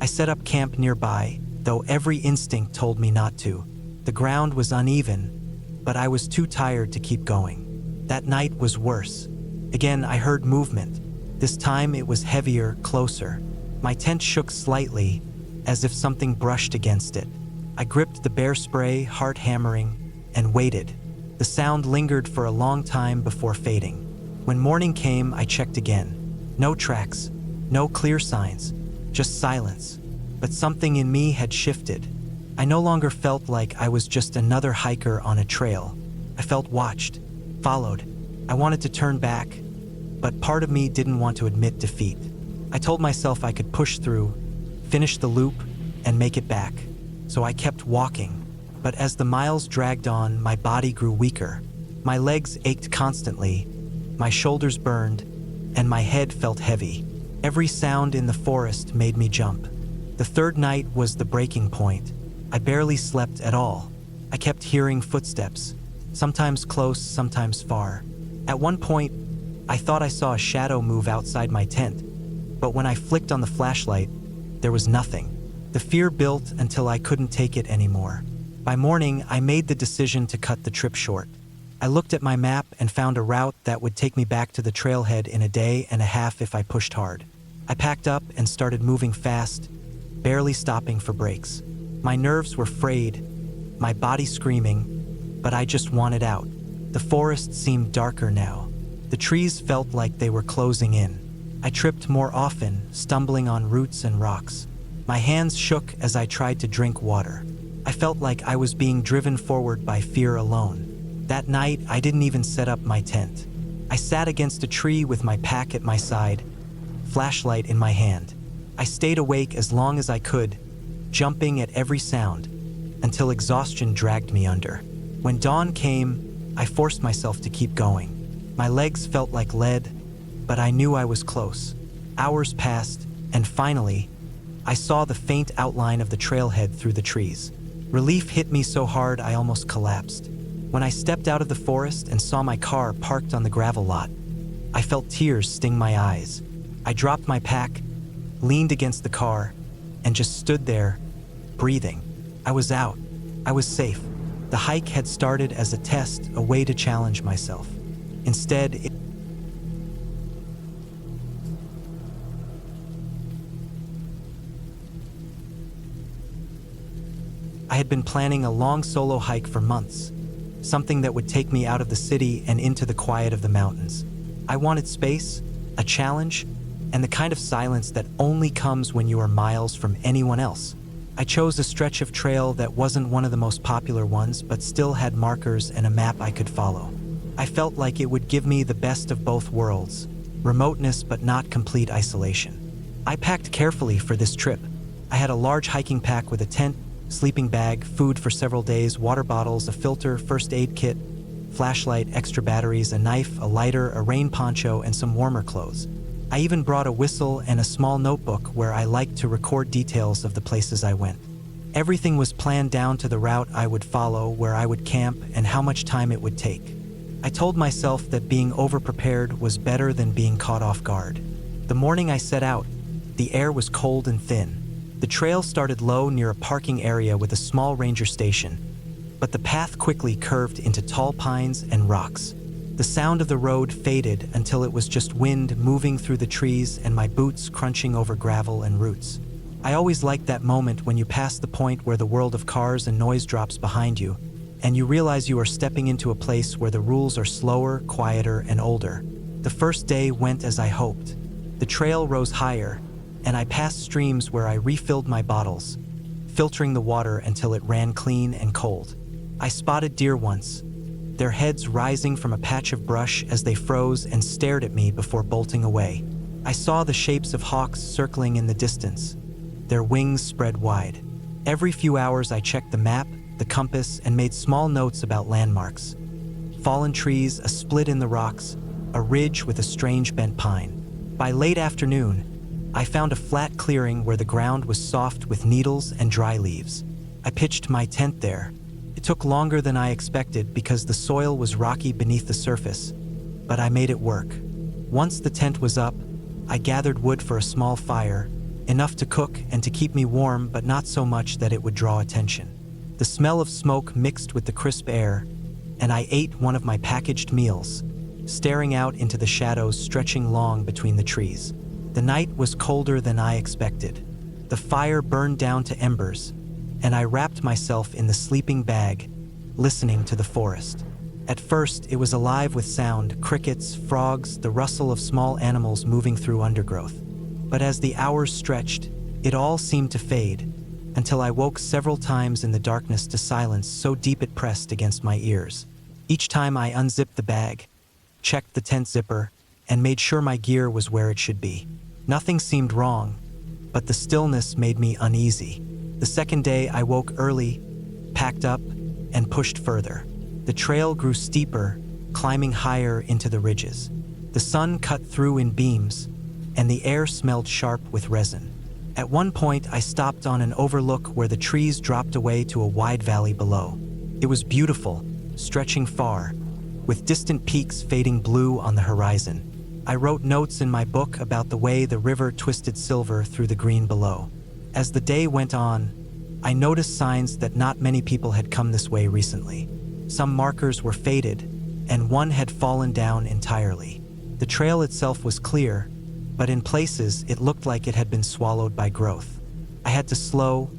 Speaker 1: I set up camp nearby, though every instinct told me not to. The ground was uneven, but I was too tired to keep going. That night was worse. Again, I heard movement. This time it was heavier, closer. My tent shook slightly, as if something brushed against it. I gripped the bear spray, heart hammering, and waited. The sound lingered for a long time before fading. When morning came, I checked again. No tracks, no clear signs, just silence. But something in me had shifted. I no longer felt like I was just another hiker on a trail. I felt watched, followed. I wanted to turn back, but part of me didn't want to admit defeat. I told myself I could push through, finish the loop, and make it back. So I kept walking. But as the miles dragged on, my body grew weaker. My legs ached constantly, my shoulders burned, and my head felt heavy. Every sound in the forest made me jump. The third night was the breaking point. I barely slept at all. I kept hearing footsteps, sometimes close, sometimes far. At one point, I thought I saw a shadow move outside my tent, but when I flicked on the flashlight, there was nothing. The fear built until I couldn't take it anymore. By morning, I made the decision to cut the trip short. I looked at my map and found a route that would take me back to the trailhead in a day and a half if I pushed hard. I packed up and started moving fast, barely stopping for breaks. My nerves were frayed, my body screaming, but I just wanted out. The forest seemed darker now. The trees felt like they were closing in. I tripped more often, stumbling on roots and rocks. My hands shook as I tried to drink water. I felt like I was being driven forward by fear alone. That night, I didn't even set up my tent. I sat against a tree with my pack at my side, flashlight in my hand. I stayed awake as long as I could, jumping at every sound, until exhaustion dragged me under. When dawn came, I forced myself to keep going. My legs felt like lead, but I knew I was close. Hours passed, and finally, I saw the faint outline of the trailhead through the trees. Relief hit me so hard I almost collapsed. When I stepped out of the forest and saw my car parked on the gravel lot, I felt tears sting my eyes. I dropped my pack, leaned against the car, and just stood there, breathing. I was out. I was safe. The hike had started as a test, a way to challenge myself. Instead, I had been planning a long solo hike for months, something that would take me out of the city and into the quiet of the mountains. I wanted space, a challenge, and the kind of silence that only comes when you are miles from anyone else. I chose a stretch of trail that wasn't one of the most popular ones, but still had markers and a map I could follow. I felt like it would give me the best of both worlds, remoteness but not complete isolation. I packed carefully for this trip. I had a large hiking pack with a tent, sleeping bag, food for several days, water bottles, a filter, first aid kit, flashlight, extra batteries, a knife, a lighter, a rain poncho, and some warmer clothes. I even brought a whistle and a small notebook where I liked to record details of the places I went. Everything was planned down to the route I would follow, where I would camp, and how much time it would take. I told myself that being overprepared was better than being caught off guard. The morning I set out, the air was cold and thin. The trail started low near a parking area with a small ranger station, but the path quickly curved into tall pines and rocks. The sound of the road faded until it was just wind moving through the trees and my boots crunching over gravel and roots. I always liked that moment when you pass the point where the world of cars and noise drops behind you, and you realize you are stepping into a place where the rules are slower, quieter, and older. The first day went as I hoped. The trail rose higher, and I passed streams where I refilled my bottles, filtering the water until it ran clean and cold. I spotted deer once, their heads rising from a patch of brush as they froze and stared at me before bolting away. I saw the shapes of hawks circling in the distance, their wings spread wide. Every few hours I checked the map, the compass, and made small notes about landmarks. Fallen trees, a split in the rocks, a ridge with a strange bent pine. By late afternoon, I found a flat clearing where the ground was soft with needles and dry leaves. I pitched my tent there. It took longer than I expected because the soil was rocky beneath the surface, but I made it work. Once the tent was up, I gathered wood for a small fire, enough to cook and to keep me warm, but not so much that it would draw attention. The smell of smoke mixed with the crisp air, and I ate one of my packaged meals, staring out into the shadows stretching long between the trees. The night was colder than I expected. The fire burned down to embers, and I wrapped myself in the sleeping bag, listening to the forest. At first, it was alive with sound, crickets, frogs, the rustle of small animals moving through undergrowth. But as the hours stretched, it all seemed to fade, until I woke several times in the darkness to silence so deep it pressed against my ears. Each time I unzipped the bag, checked the tent zipper, and made sure my gear was where it should be. Nothing seemed wrong, but the stillness made me uneasy. The second day I woke early, packed up, and pushed further. The trail grew steeper, climbing higher into the ridges. The sun cut through in beams, and the air smelled sharp with resin. At one point, I stopped on an overlook where the trees dropped away to a wide valley below. It was beautiful, stretching far, with distant peaks fading blue on the horizon. I wrote notes in my book about the way the river twisted silver through the green below. As the day went on, I noticed signs that not many people had come this way recently. Some markers were faded, and one had fallen down entirely. The trail itself was clear, but in places it looked like it had been swallowed by growth. I had to slow,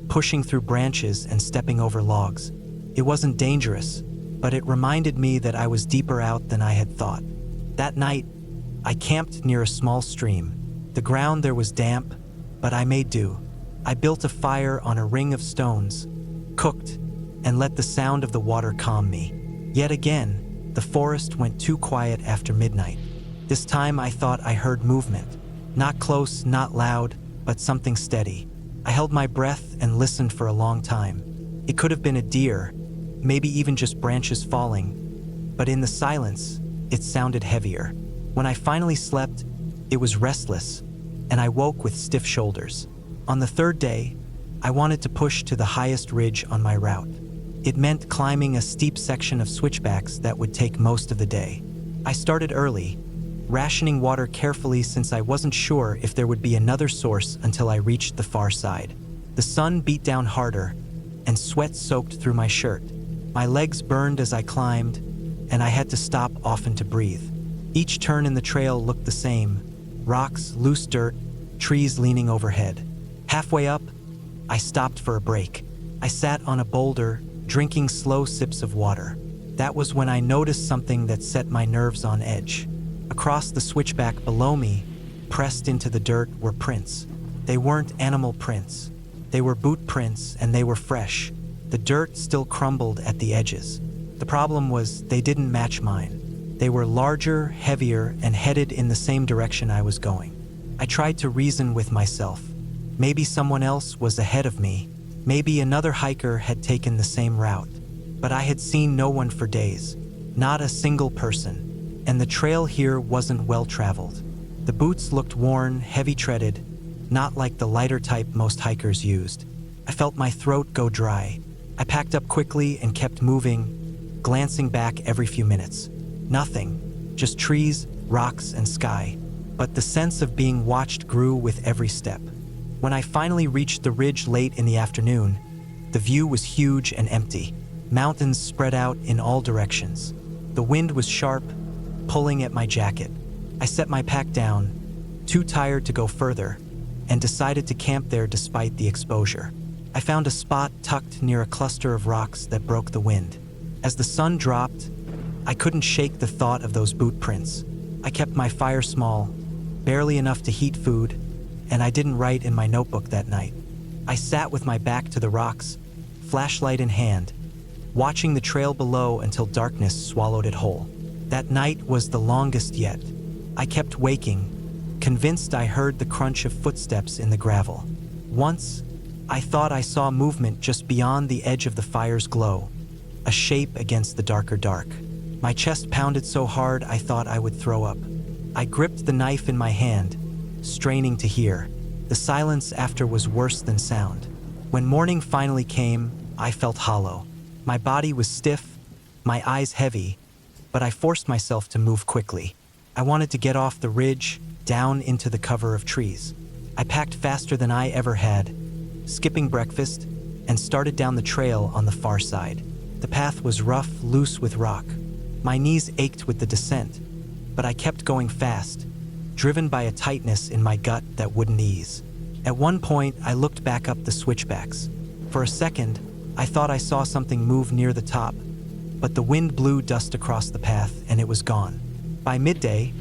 Speaker 1: pushing through branches and stepping over logs. It wasn't dangerous, but it reminded me that I was deeper out than I had thought. That night, I camped near a small stream. The ground there was damp, but I made do. I built a fire on a ring of stones, cooked, and let the sound of the water calm me. Yet again, the forest went too quiet after midnight. This time I thought I heard movement. Not close, not loud, but something steady. I held my breath and listened for a long time. It could have been a deer, maybe even just branches falling, but in the silence, it sounded heavier. When I finally slept, it was restless, and I woke with stiff shoulders. On the third day, I wanted to push to the highest ridge on my route. It meant climbing a steep section of switchbacks that would take most of the day. I started early, rationing water carefully since I wasn't sure if there would be another source until I reached the far side. The sun beat down harder, and sweat soaked through my shirt. My legs burned as I climbed, and I had to stop often to breathe. Each turn in the trail looked the same: rocks, loose dirt, trees leaning overhead. Halfway up, I stopped for a break. I sat on a boulder, drinking slow sips of water. That was when I noticed something that set my nerves on edge. Across the switchback below me, pressed into the dirt, were prints. They weren't animal prints. They were boot prints, and they were fresh. The dirt still crumbled at the edges. The problem was they didn't match mine. They were larger, heavier, and headed in the same direction I was going. I tried to reason with myself. Maybe someone else was ahead of me. Maybe another hiker had taken the same route. But I had seen no one for days. Not a single person. And the trail here wasn't well traveled. The boots looked worn, heavy-treaded, not like the lighter type most hikers used. I felt my throat go dry. I packed up quickly and kept moving, glancing back every few minutes. Nothing, just trees, rocks, and sky. But the sense of being watched grew with every step. When I finally reached the ridge late in the afternoon, the view was huge and empty. Mountains spread out in all directions. The wind was sharp, pulling at my jacket. I set my pack down, too tired to go further, and decided to camp there despite the exposure. I found a spot tucked near a cluster of rocks that broke the wind. As the sun dropped, I couldn't shake the thought of those boot prints. I kept my fire small, barely enough to heat food, and I didn't write in my notebook that night. I sat with my back to the rocks, flashlight in hand, watching the trail below until darkness swallowed it whole. That night was the longest yet. I kept waking, convinced I heard the crunch of footsteps in the gravel. Once, I thought I saw movement just beyond the edge of the fire's glow, a shape against the darker dark. My chest pounded so hard I thought I would throw up. I gripped the knife in my hand, straining to hear. The silence after was worse than sound. When morning finally came, I felt hollow. My body was stiff, my eyes heavy, but I forced myself to move quickly. I wanted to get off the ridge, down into the cover of trees. I packed faster than I ever had, skipping breakfast, and started down the trail on the far side. The path was rough, loose with rock. My knees ached with the descent, but I kept going fast, driven by a tightness in my gut that wouldn't ease. At one point, I looked back up the switchbacks. For a second, I thought I saw something move near the top, but the wind blew dust across the path and it was gone. By midday,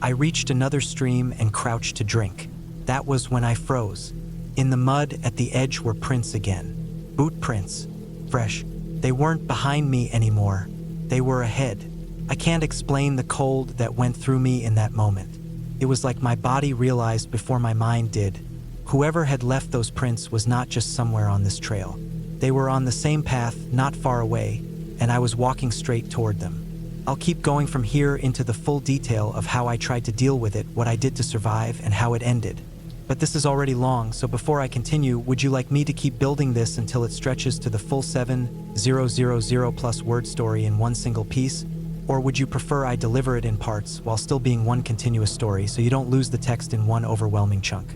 Speaker 1: I reached another stream and crouched to drink. That was when I froze. In the mud at the edge were prints again. Boot prints, fresh. They weren't behind me anymore. They were ahead. I can't explain the cold that went through me in that moment. It was like my body realized before my mind did. Whoever had left those prints was not just somewhere on this trail. They were on the same path, not far away, and I was walking straight toward them. I'll keep going from here into the full detail of how I tried to deal with it, what I did to survive, and how it ended. But this is already long, so before I continue, would you like me to keep building this until it stretches to the full 7,000 plus word story in one single piece? Or would you prefer I deliver it in parts while still being one continuous story so you don't lose the text in one overwhelming chunk?